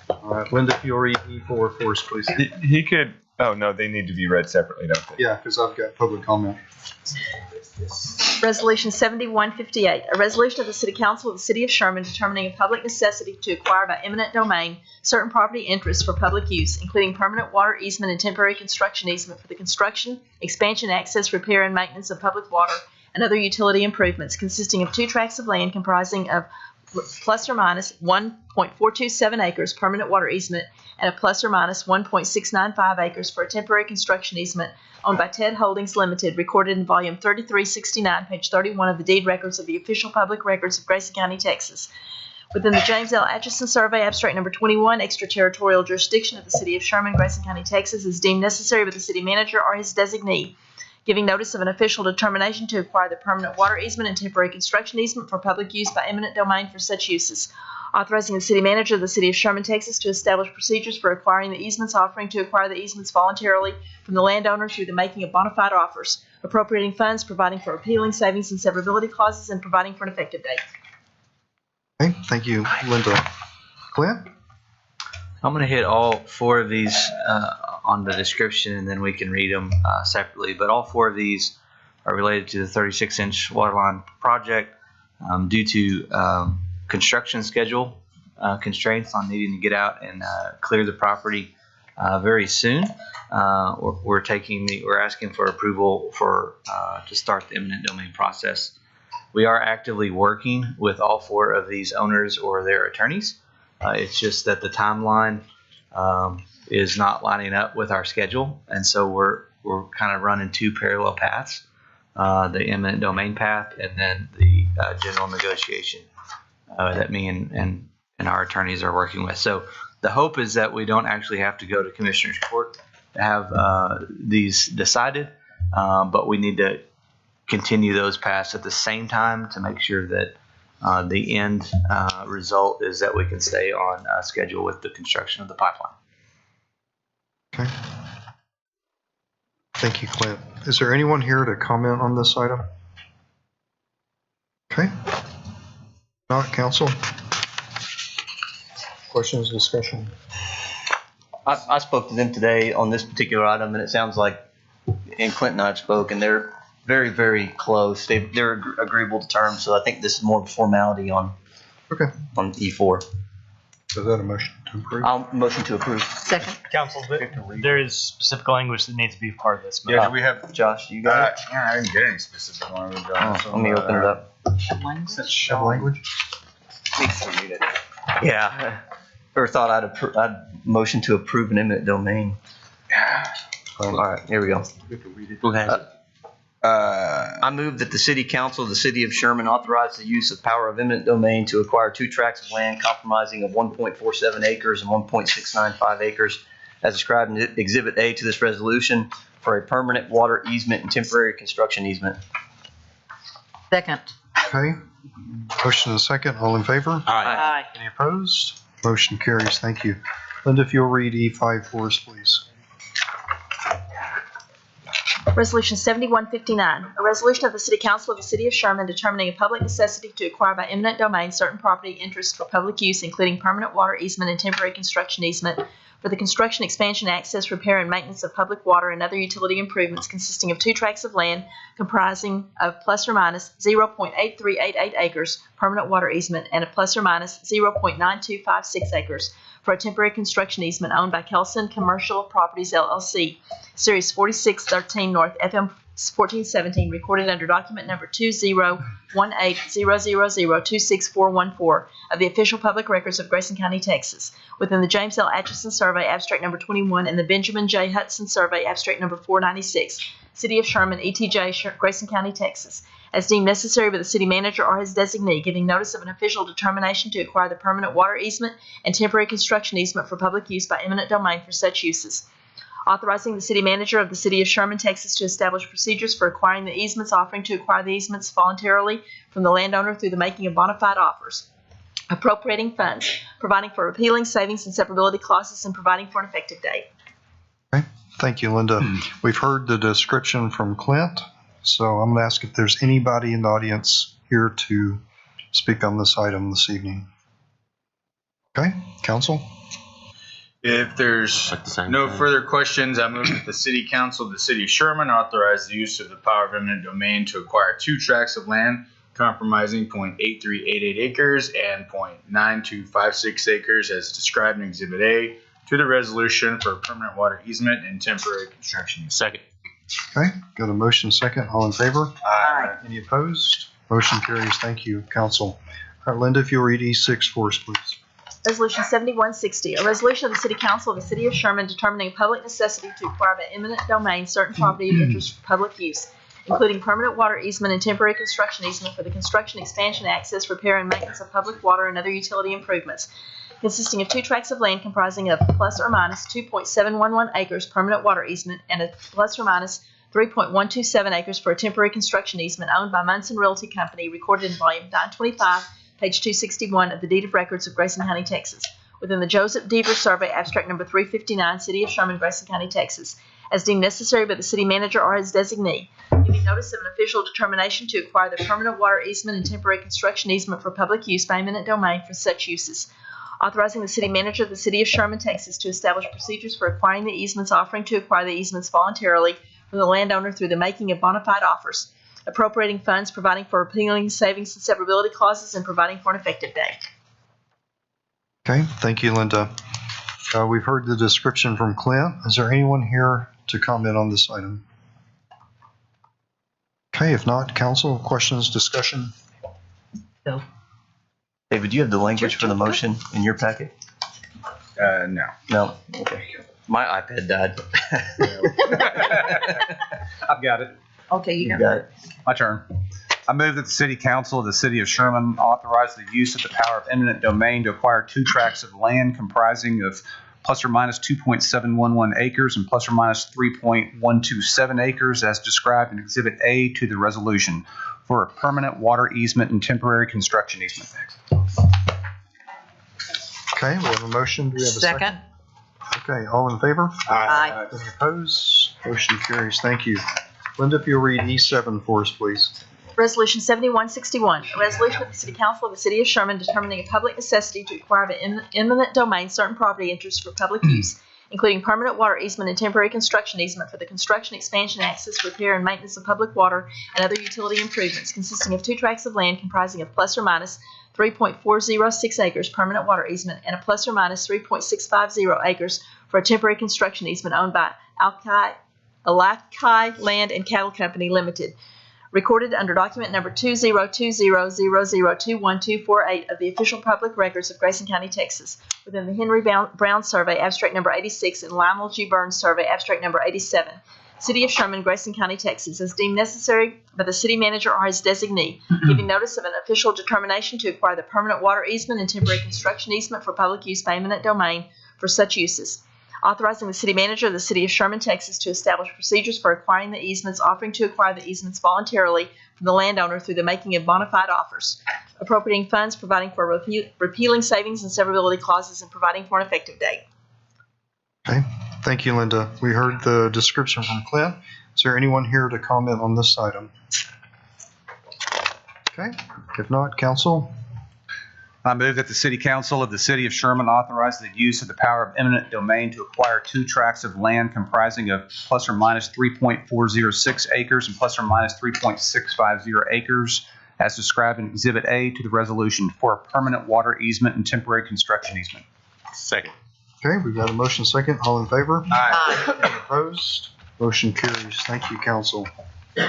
All right, Linda, if you'll read E4 for us, please.
He could. Oh no, they need to be read separately, don't they?
Yeah, because I've got public comment.
Resolution 7158, a resolution of the City Council of the City of Sherman determining a public necessity to acquire by eminent domain certain property interests for public use, including permanent water easement and temporary construction easement for the construction, expansion, access, repair, and maintenance of public water and other utility improvements, consisting of 2 tracts of land comprising of plus or minus 1.427 acres permanent water easement and a plus or minus 1.695 acres for a temporary construction easement owned by Ted Holdings Limited, recorded in volume 3369, page 31 of the deed records of the official public records of Grayson County, Texas. Within the James L. Atchison Survey, abstract number 21, extraterritorial jurisdiction of the City of Sherman, Grayson County, Texas, is deemed necessary by the city manager or his designee, giving notice of an official determination to acquire the permanent water easement and temporary construction easement for public use by eminent domain for such uses, authorizing the city manager of the City of Sherman, Texas, to establish procedures for acquiring the easements, offering to acquire the easements voluntarily from the landowner through the making of bona fide offers, appropriating funds, providing for appealing, savings, and severability clauses, and providing for an effective date.
Okay, thank you, Linda. Clint?
I'm going to hit all 4 of these on the description, and then we can read them separately. But all 4 of these are related to the 36-inch waterline project due to construction schedule constraints on needing to get out and clear the property very soon. We're asking for approval to start the eminent domain process. We are actively working with all 4 of these owners or their attorneys. It's just that the timeline is not lining up with our schedule, and so we're kind of running 2 parallel paths: the eminent domain path and then the general negotiation that me and our attorneys are working with. So the hope is that we don't actually have to go to Commissioner's Court to have these decided, but we need to continue those paths at the same time to make sure that the end result is that we can stay on schedule with the construction of the pipeline.
Okay. Thank you, Clint. Is there anyone here to comment on this item? Okay. Not council. Questions, discussion?
I spoke to them today on this particular item, and it sounds like, and Clint and I spoke, and they're very, very close. They're agreeable to terms, so I think this is more of a formality on E4.
So is that a motion to approve?
I'll motion to approve.
Second.
Council, there is specific language that needs to be part of this.
Yeah, do we have?
Josh, you got it?
I didn't get any specific language.
Let me open it up.
Have language?
Yeah. Or thought I'd motion to approve an eminent domain. All right, here we go.
Who has it?
I move that the City Council of the City of Sherman authorize the use of power of eminent domain to acquire 2 tracts of land comprising of 1.47 acres and 1.695 acres as described in Exhibit A to this resolution for a permanent water easement and temporary construction easement.
Second.
Okay. Motion and a second. All in favor?
Aye.
Any opposed? Motion carries. Thank you. Linda, if you'll read E5 for us, please.
Resolution 7159, a resolution of the City Council of the City of Sherman determining a public necessity to acquire by eminent domain certain property interests for public use, including permanent water easement and temporary construction easement for the construction, expansion, access, repair, and maintenance of public water and other utility improvements consisting of 2 tracts of land comprising of plus or minus 0.8388 acres permanent water easement and a plus or minus 0.9256 acres for a temporary construction easement owned by Kelson Commercial Properties LLC, Series 4613 North, FM 1417, recorded under document number 201800026414 of the official public records of Grayson County, Texas, within the James L. Atchison Survey, abstract number 21, and the Benjamin J. Hudson Survey, abstract number 496, City of Sherman, ETJ, Grayson County, Texas, as deemed necessary by the city manager or his designee, giving notice of an official determination to acquire the permanent water easement and temporary construction easement for public use by eminent domain for such uses. Authorizing the city manager of the City of Sherman, Texas to establish procedures for acquiring the easements, offering to acquire the easements voluntarily from the landowner through the making of bona fide offers, appropriating funds, providing for repealing, savings, and severability clauses, and providing for an effective date.
Okay. Thank you, Linda. We've heard the description from Clint, so I'm going to ask if there's anybody in the audience here to speak on this item this evening. Okay, council?
If there's no further questions, I move that the City Council of the City of Sherman authorize the use of the power of eminent domain to acquire 2 tracts of land comprising 0.8388 acres and 0.9256 acres as described in Exhibit A to the resolution for permanent water easement and temporary construction.
Second.
Okay, got a motion second. All in favor?
Aye.
Any opposed? Motion carries. Thank you, council. All right, Linda, if you'll read E6 for us, please.
Resolution 7160, a resolution of the City Council of the City of Sherman determining a public necessity to acquire by eminent domain certain property of interest for public use, including permanent water easement and temporary construction easement for the construction, expansion, access, repair, and maintenance of public water and other utility improvements, consisting of 2 tracts of land comprising of plus or minus 2.711 acres permanent water easement and a plus or minus 3.127 acres for a temporary construction easement owned by Munson Realty Company, recorded in volume 925, page 261 of the Deed of Records of Grayson County, Texas, within the Joseph Deaver Survey, abstract number 359, City of Sherman, Grayson County, Texas, as deemed necessary by the city manager or his designee, giving notice of an official determination to acquire the permanent water easement and temporary construction easement for public use by eminent domain for such uses. authorizing the city manager of the city of Sherman, Texas to establish procedures for acquiring the easements, offering to acquire the easements voluntarily from the landowner through the making of bona fide offers, appropriating funds, providing for repealing savings and severability clauses, and providing for an effective date.
Okay, thank you, Linda. We've heard the description from Clint. Is there anyone here to comment on this item? Okay, if not, council, questions, discussion?
No.
David, do you have the language for the motion in your packet?
No.
No? Okay. My iPad died.
I've got it.
Okay, you
got it.
My turn. I move that the City Council of the City of Sherman authorize the use of the power of eminent domain to acquire 2 tracts of land comprising of plus or minus 2.711 acres and plus or minus 3.127 acres as described in Exhibit A to the resolution for a permanent water easement and temporary construction easement.
Okay, we have a motion. Do we have a second? Okay, all in favor?
Aye.
Any opposed? Motion carries. Thank you. Linda, if you'll read E7 for us, please.
Resolution 7161, a resolution of the City Council of the City of Sherman determining a public necessity to acquire by eminent domain certain property interests for public use, including permanent water easement and temporary construction easement for the construction, expansion, access, repair, and maintenance of public water and other utility improvements, consisting of 2 tracts of land comprising of plus or minus 3.406 acres permanent water easement and a plus or minus 3.650 acres for a temporary construction easement owned by Alakai Land and Cattle Company Limited, recorded under document number 202000212448 of the official public records of Grayson County, Texas, within the Henry Brown Survey, abstract number 86, and Lionel G. Burns Survey, abstract number 87. City of Sherman, Grayson County, Texas, as deemed necessary by the city manager or his designee, giving notice of an official determination to acquire the permanent water easement and temporary construction easement for public use by eminent domain for such uses. Authorizing the city manager of the City of Sherman, Texas to establish procedures for acquiring the easements, offering to acquire the easements voluntarily from the landowner through the making of bona fide offers, appropriating funds, providing for repealing savings and severability clauses, and providing for an effective date.
Okay, thank you, Linda. We heard the description from Clint. Is there anyone here to comment on this item? Okay, if not, council.
I move that the City Council of the City of Sherman authorize the use of the power of eminent domain to acquire 2 tracts of land comprising of plus or minus 3.406 acres and plus or minus 3.650 acres as described in Exhibit A to the resolution for a permanent water easement and temporary construction easement.
Second.
Okay, we've got a motion second. All in favor?
Aye.
Any opposed? Motion carries. Thank you, council. All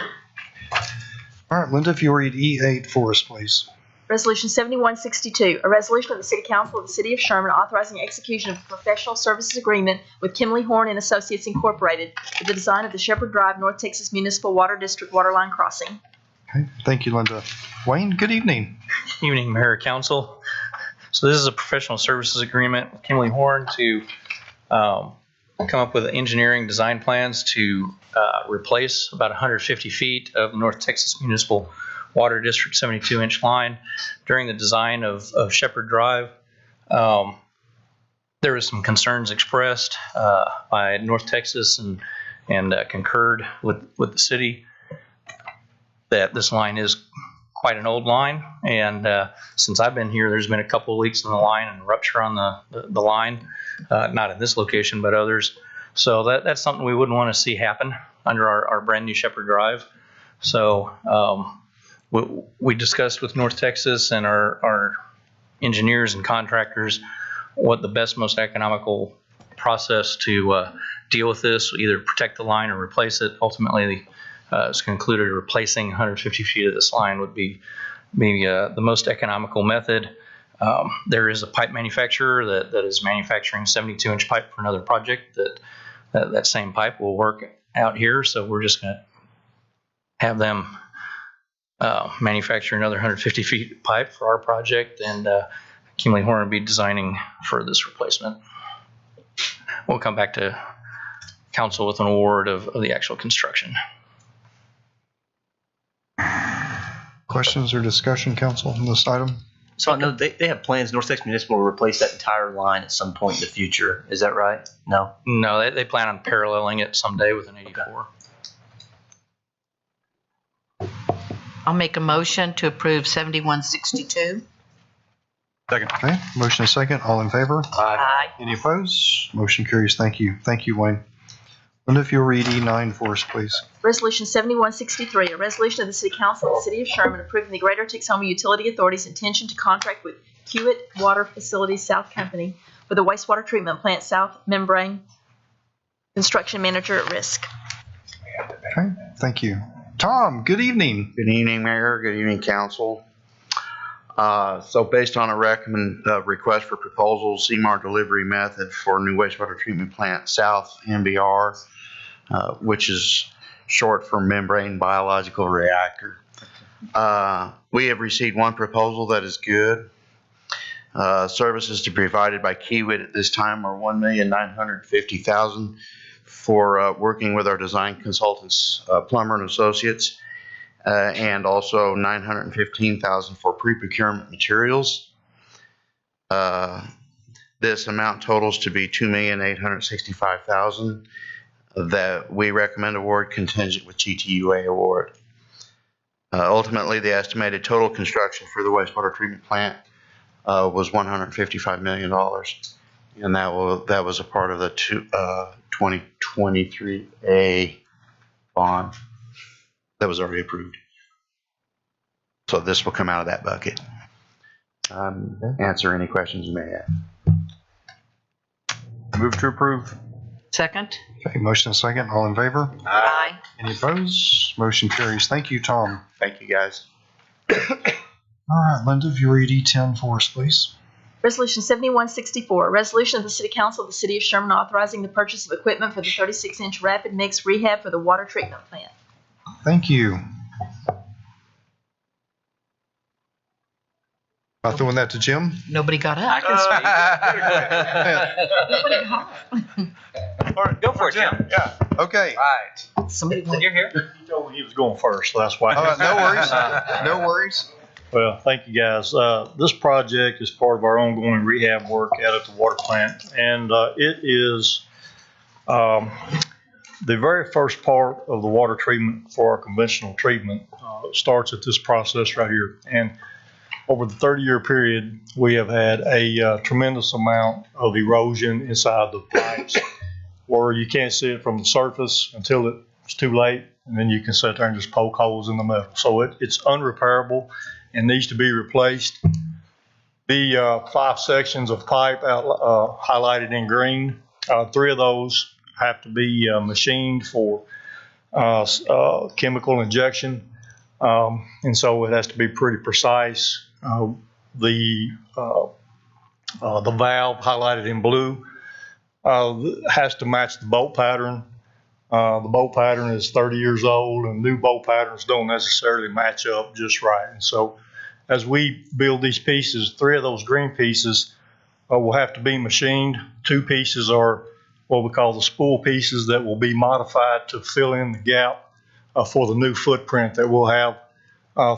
right, Linda, if you read E8 for us, please.
Resolution 7162, a resolution of the City Council of the City of Sherman authorizing execution of a professional services agreement with Kimley Horn and Associates Incorporated for the design of the Shepherd Drive, North Texas Municipal Water District waterline crossing.
Okay, thank you, Linda. Wayne, good evening.
Evening, Mayor, Council. So this is a professional services agreement with Kimley Horn to come up with engineering design plans to replace about 150 feet of North Texas Municipal Water District 72-inch line. During the design of Shepherd Drive, there was some concerns expressed by North Texas and concurred with the city that this line is quite an old line, and since I've been here, there's been a couple of leaks in the line and a rupture on the line, not in this location but others. So that's something we wouldn't want to see happen under our brand new Shepherd Drive. So we discussed with North Texas and our engineers and contractors what the best, most economical process to deal with this, either protect the line or replace it. Ultimately, it's concluded replacing 150 feet of this line would be maybe the most economical method. There is a pipe manufacturer that is manufacturing 72-inch pipe for another project that same pipe will work out here. So we're just going to have them manufacture another 150 feet of pipe for our project, and Kimley Horn will be designing for this replacement. We'll come back to council with an award of the actual construction.
Questions or discussion, council, on this item?
So I know they have plans, North Texas Municipal, to replace that entire line at some point in the future. Is that right? No?
No, they plan on paralleling it someday with an 84.
I'll make a motion to approve 7162.
Second.
Okay, motion is second. All in favor?
Aye.
Any opposed? Motion carries. Thank you. Thank you, Wayne. Linda, if you'll read E9 for us, please.
Resolution 7163, a resolution of the City Council of the City of Sherman approving the Greater Texoma Utility Authority's intention to contract with Hewitt Water Facilities South Company for the wastewater treatment plant south membrane construction manager at risk.
Okay, thank you. Tom, good evening.
Good evening, Mayor. Good evening, Council. So based on a request for proposal, CMAR delivery method for new wastewater treatment plant south MBR, which is short for membrane biological reactor. We have received one proposal that is good. Services to be provided by Kiewit at this time are $1,950,000 for working with our design consultants, Plummer and Associates, and also $915,000 for pre-procurement materials. This amount totals to be $2,865,000 that we recommend award contingent with GTUA award. Ultimately, the estimated total construction for the wastewater treatment plant was $155 million, and that was a part of the 2023A bond that was already approved. So this will come out of that bucket. Answer any questions you may have.
Move to approve.
Second.
Okay, motion is second. All in favor?
Aye.
Any opposed? Motion carries. Thank you, Tom.
Thank you, guys.
All right, Linda, if you read E10 for us, please.
Resolution 7164, a resolution of the City Council of the City of Sherman authorizing the purchase of equipment for the 36-inch rapid mix rehab for the water treatment plant.
Thank you. Not throwing that to Jim?
Nobody got up.
I can speak. Go for it, Jim.
Yeah.
Okay.
Right.
Somebody went.
You're here.
He told me he was going first, so that's why.
No worries. No worries.
Well, thank you, guys. This project is part of our ongoing rehab work out at the water plant, and it is the very first part of the water treatment for our conventional treatment starts at this process right here. And over the 30-year period, we have had a tremendous amount of erosion inside the pipes where you can't see it from the surface until it's too late, and then you can sit there and just poke holes in the metal. So it's unrepairable and needs to be replaced. The 5 sections of pipe highlighted in green, 3 of those have to be machined for chemical injection, and so it has to be pretty precise. The valve highlighted in blue has to match the bolt pattern. The bolt pattern is 30 years old, and new bolt patterns don't necessarily match up just right. And so as we build these pieces, 3 of those green pieces will have to be machined. 2 pieces are what we call the spool pieces that will be modified to fill in the gap for the new footprint that we'll have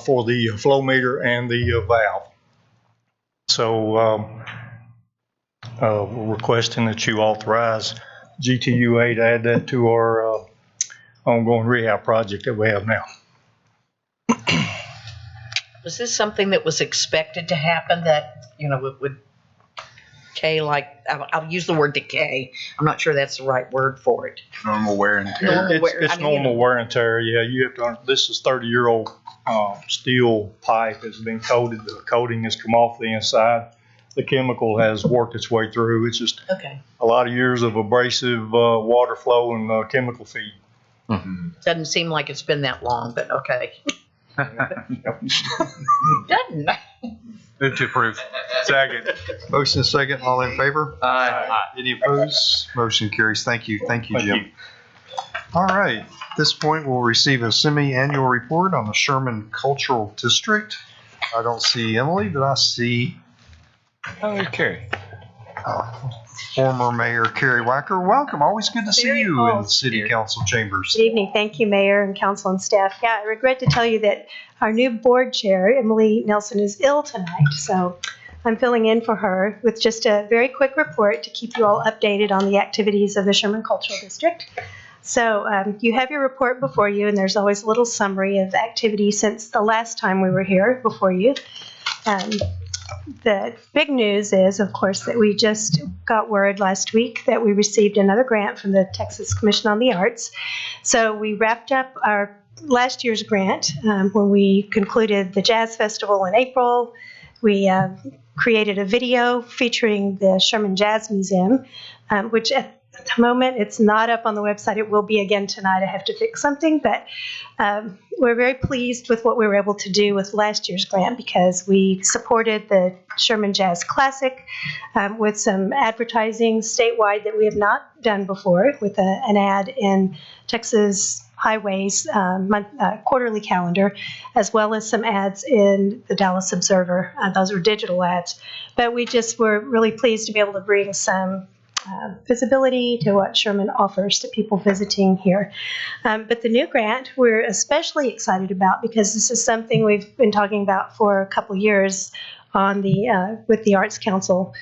for the flow meter and the valve. So we're requesting that you authorize GTUA to add that to our ongoing rehab project that we have now.
Was this something that was expected to happen that, it would decay I'll use the word decay. I'm not sure that's the right word for it.
Normal wear and tear.
It's normal wear and tear. Yeah, you have to. This is 30-year-old steel pipe that's been coated. The coating has come off the inside. The chemical has worked its way through. It's just a lot of years of abrasive water flow and chemical feed.
Mm-hmm. Doesn't seem like it's been that long, but okay. Doesn't.
Move to approve. Second.
Motion is second. All in favor?
Aye.
Any opposed? Motion carries. Thank you. Thank you, Jim. All right. At this point, we'll receive a semi-annual report on the Sherman Cultural District. I don't see Emily, but I see
Carrie.
Former Mayor Carrie Wacker. Welcome. Always good to see you in the City Council chambers.
Good evening. Thank you, Mayor and Council and staff. Yeah, I regret to tell you that our new board chair, Emily Nelson, is ill tonight. So I'm filling in for her with just a very quick report to keep you all updated on the activities of the Sherman Cultural District. So you have your report before you, and there's always a little summary of activity since the last time we were here before you. the big news is, of course, that we just got word last week that we received another grant from the Texas Commission on the Arts. So we wrapped up our last year's grant when we concluded the Jazz Festival in April. We created a video featuring the Sherman Jazz Museum, which at the moment it's not up on the website. It will be again tonight. I have to fix something, but we're very pleased with what we were able to do with last year's grant because we supported the Sherman Jazz Classic with some advertising statewide that we have not done before, with an ad in Texas Highways quarterly calendar, as well as some ads in the Dallas Observer. Those were digital ads. But we just were really pleased to be able to bring some visibility to what Sherman offers to people visiting here. But the new grant we're especially excited about because this is something we've been talking about for a couple years on the with the Arts Council,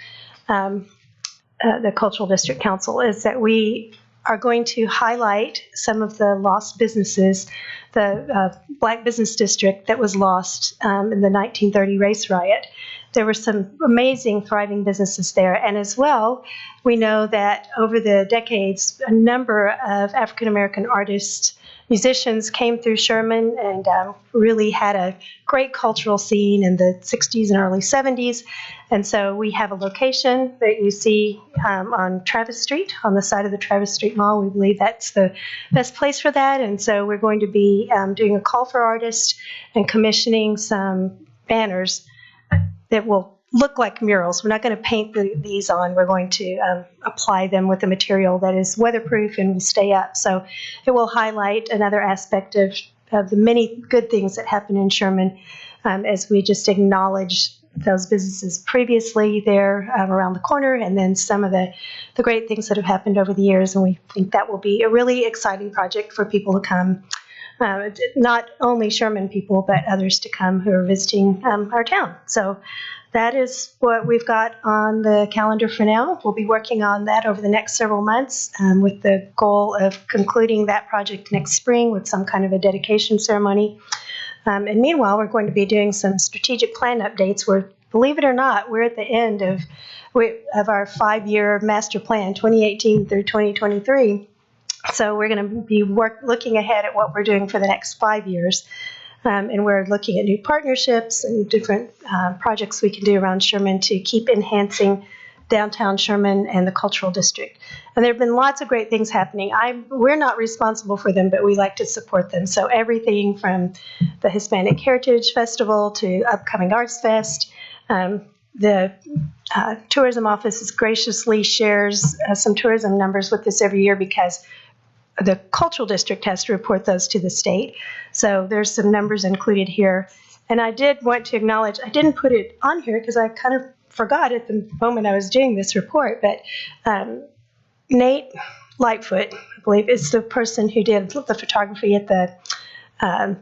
the Cultural District Council, is that we are going to highlight some of the lost businesses, the Black Business District that was lost in the 1930 race riot. There were some amazing, thriving businesses there. And as well, we know that over the decades, a number of African-American artists, musicians came through Sherman and really had a great cultural scene in the 60s and early 70s. And so we have a location that you see on Travis Street, on the side of the Travis Street Mall. We believe that's the best place for that. And so we're going to be doing a call for artists and commissioning some banners that will look like murals. We're not going to paint these on. We're going to apply them with a material that is weatherproof and will stay up. So it will highlight another aspect of the many good things that happen in Sherman as we just acknowledge those businesses previously there around the corner, and then some of the great things that have happened over the years. And we think that will be a really exciting project for people to come. Not only Sherman people, but others to come who are visiting our town. So that is what we've got on the calendar for now. We'll be working on that over the next several months with the goal of concluding that project next spring with some kind of a dedication ceremony. And meanwhile, we're going to be doing some strategic plan updates where, believe it or not, we're at the end of our 5-year master plan, 2018 through 2023. So we're going to be looking ahead at what we're doing for the next 5 years. And we're looking at new partnerships and different projects we can do around Sherman to keep enhancing downtown Sherman and the cultural district. And there have been lots of great things happening. We're not responsible for them, but we like to support them. So everything from the Hispanic Heritage Festival to upcoming Arts Fest. The tourism office graciously shares some tourism numbers with us every year because the cultural district has to report those to the state. So there's some numbers included here. And I did want to acknowledge, I didn't put it on here because I kind of forgot at the moment I was doing this report, but Nate Lightfoot, I believe, is the person who did the photography at the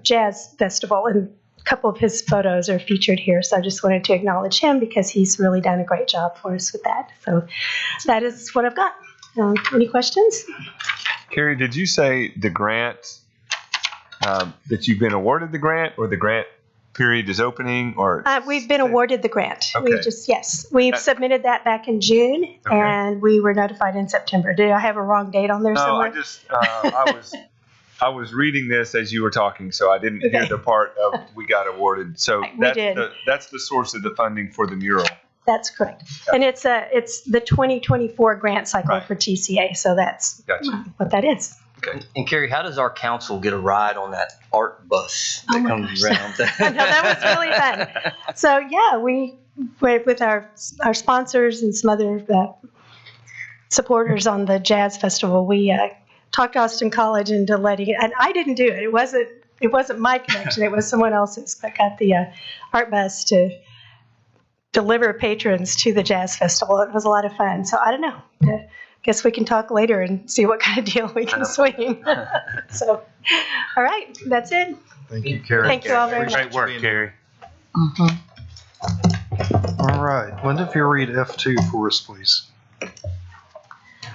Jazz Festival, and a couple of his photos are featured here. So I just wanted to acknowledge him because he's really done a great job for us with that. So that is what I've got. Any questions?
Carrie, did you say the grant, that you've been awarded the grant, or the grant period is opening, or?
We've been awarded the grant.
Okay.
We've submitted that back in June, and we were notified in September. Did I have a wrong date on there somewhere?
No, I was reading this as you were talking, so I didn't hear the part of we got awarded. So that's the source of the funding for the mural.
That's correct. And it's the 2024 grant cycle for TCA, so that's what that is.
Okay. And Carrie, how does our council get a ride on that art bus that comes around?
I know, that was really fun. So yeah, we with our sponsors and some other supporters on the Jazz Festival, we talked Austin College into letting it, and I didn't do it. It wasn't my connection. It was someone else's. That got the art bus to deliver patrons to the Jazz Festival. It was a lot of fun. So I don't know. I guess we can talk later and see what kind of deal we can swing. So, all right, that's it.
Thank you, Carrie.
Thank you all very much.
Great work, Carrie.
All right, Linda, if you read F2 for us, please.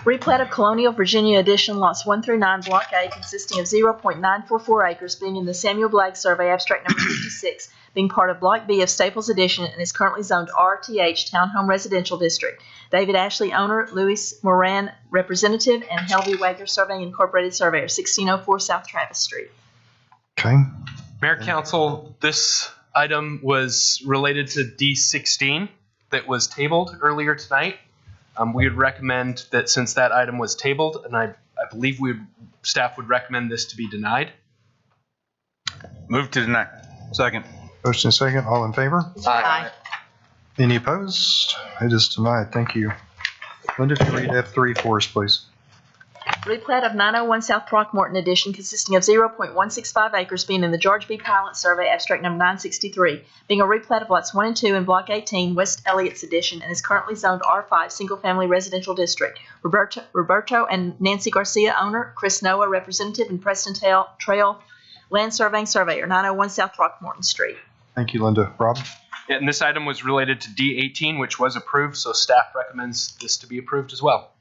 Replat of Colonial Virginia Edition lots 1 through 9, Block A, consisting of 0.944 acres, being in the Samuel Blagg Survey, abstract number 56, being part of Block B of Staples Edition, and is currently zoned RTH, Townhome Residential District. David Ashley, owner, Louis Moran, representative, and Helvey Wagner Surveying Incorporated Surveyor, 1604 South Travis Street.
Okay.
Mayor, Council, this item was related to D16 that was tabled earlier tonight. We would recommend that since that item was tabled, and I believe staff would recommend this to be denied.
Move to deny.
Second.
Motion and second. All in favor?
Aye.
Any opposed? It is denied. Thank you. Linda, if you read F3 for us, please.
Replat of 901 South Throckmorton Edition, consisting of 0.165 acres, being in the George B. Pilot Survey, abstract number 963, being a replat of lots 1 and 2 in Block 18, West Elliott's Edition, and is currently zoned R5, Single Family Residential District. Roberto and Nancy Garcia, owner, Chris Noah, representative, and Preston Trail Land Surveying Surveyor, 901 South Throckmorton Street.
Thank you, Linda. Rob?
Yeah, and this item was related to D18, which was approved, so staff recommends this to be approved as well.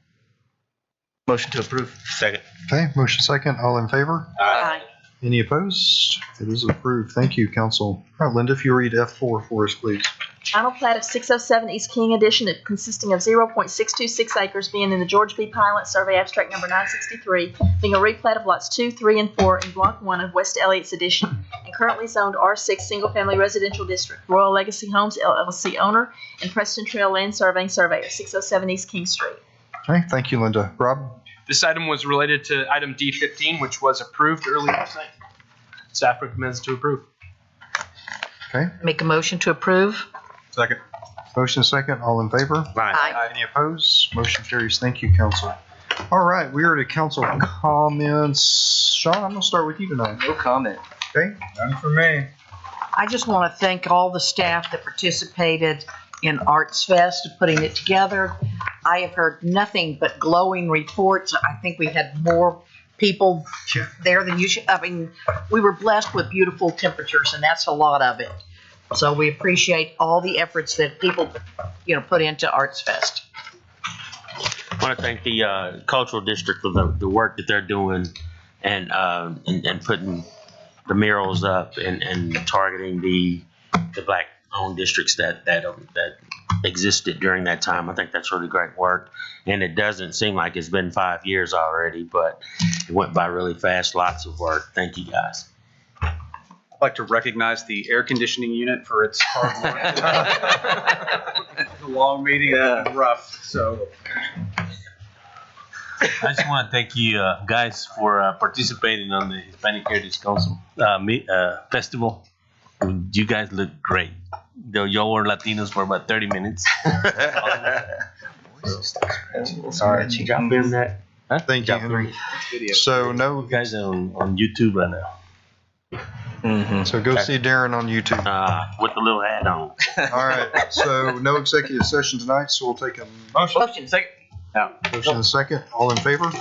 Motion to approve. Second.
Okay, motion second. All in favor?
Aye.
Any opposed? It is approved. Thank you, Council. All right, Linda, if you read F4 for us, please.
Final plat of 607 East King Edition, consisting of 0.626 acres, being in the George B. Pilot Survey, abstract number 963, being a replat of lots 2, 3, and 4 in Block 1 of West Elliott's Edition, and currently zoned R6 Single Family Residential District. Royal Legacy Homes, LLC owner, and Preston Trail Land Surveying Surveyor, 607 East King Street.
Okay, thank you, Linda. Rob?
This item was related to item D15, which was approved earlier tonight. Staff recommends to approve.
Okay.
Make a motion to approve.
Second.
Motion second. All in favor?
Aye.
Any opposed? Motion carries. Thank you, Council. All right, we are to council comments. Sean, I'm going to start with you tonight.
No comment.
Okay.
None for me.
I just want to thank all the staff that participated in Arts Fest, putting it together. I have heard nothing but glowing reports. I think we had more people there than usual. I mean, we were blessed with beautiful temperatures, and that's a lot of it. So we appreciate all the efforts that people, put into Arts Fest.
I want to thank the cultural district for the work that they're doing and putting the murals up and targeting the black-owned districts that existed during that time. I think that's really great work. And it doesn't seem like it's been 5 years already, but it went by really fast. Lots of work. Thank you, guys.
I'd like to recognize the air conditioning unit for its hard work. The long meeting was rough, so.
I just want to thank you guys for participating on the Hispanic Heritage Council Festival. You guys look great. Though y'all were Latinos for about 30 minutes.
Sorry,
you got me in that. Huh?
Thank you, Henry. So no,
you guys are on YouTube right now.
Mm-hmm. So go see Darren on YouTube.
With the little hat on.
All right. So no executive session tonight, so we'll take a
Motion second.
motion and second. All in favor?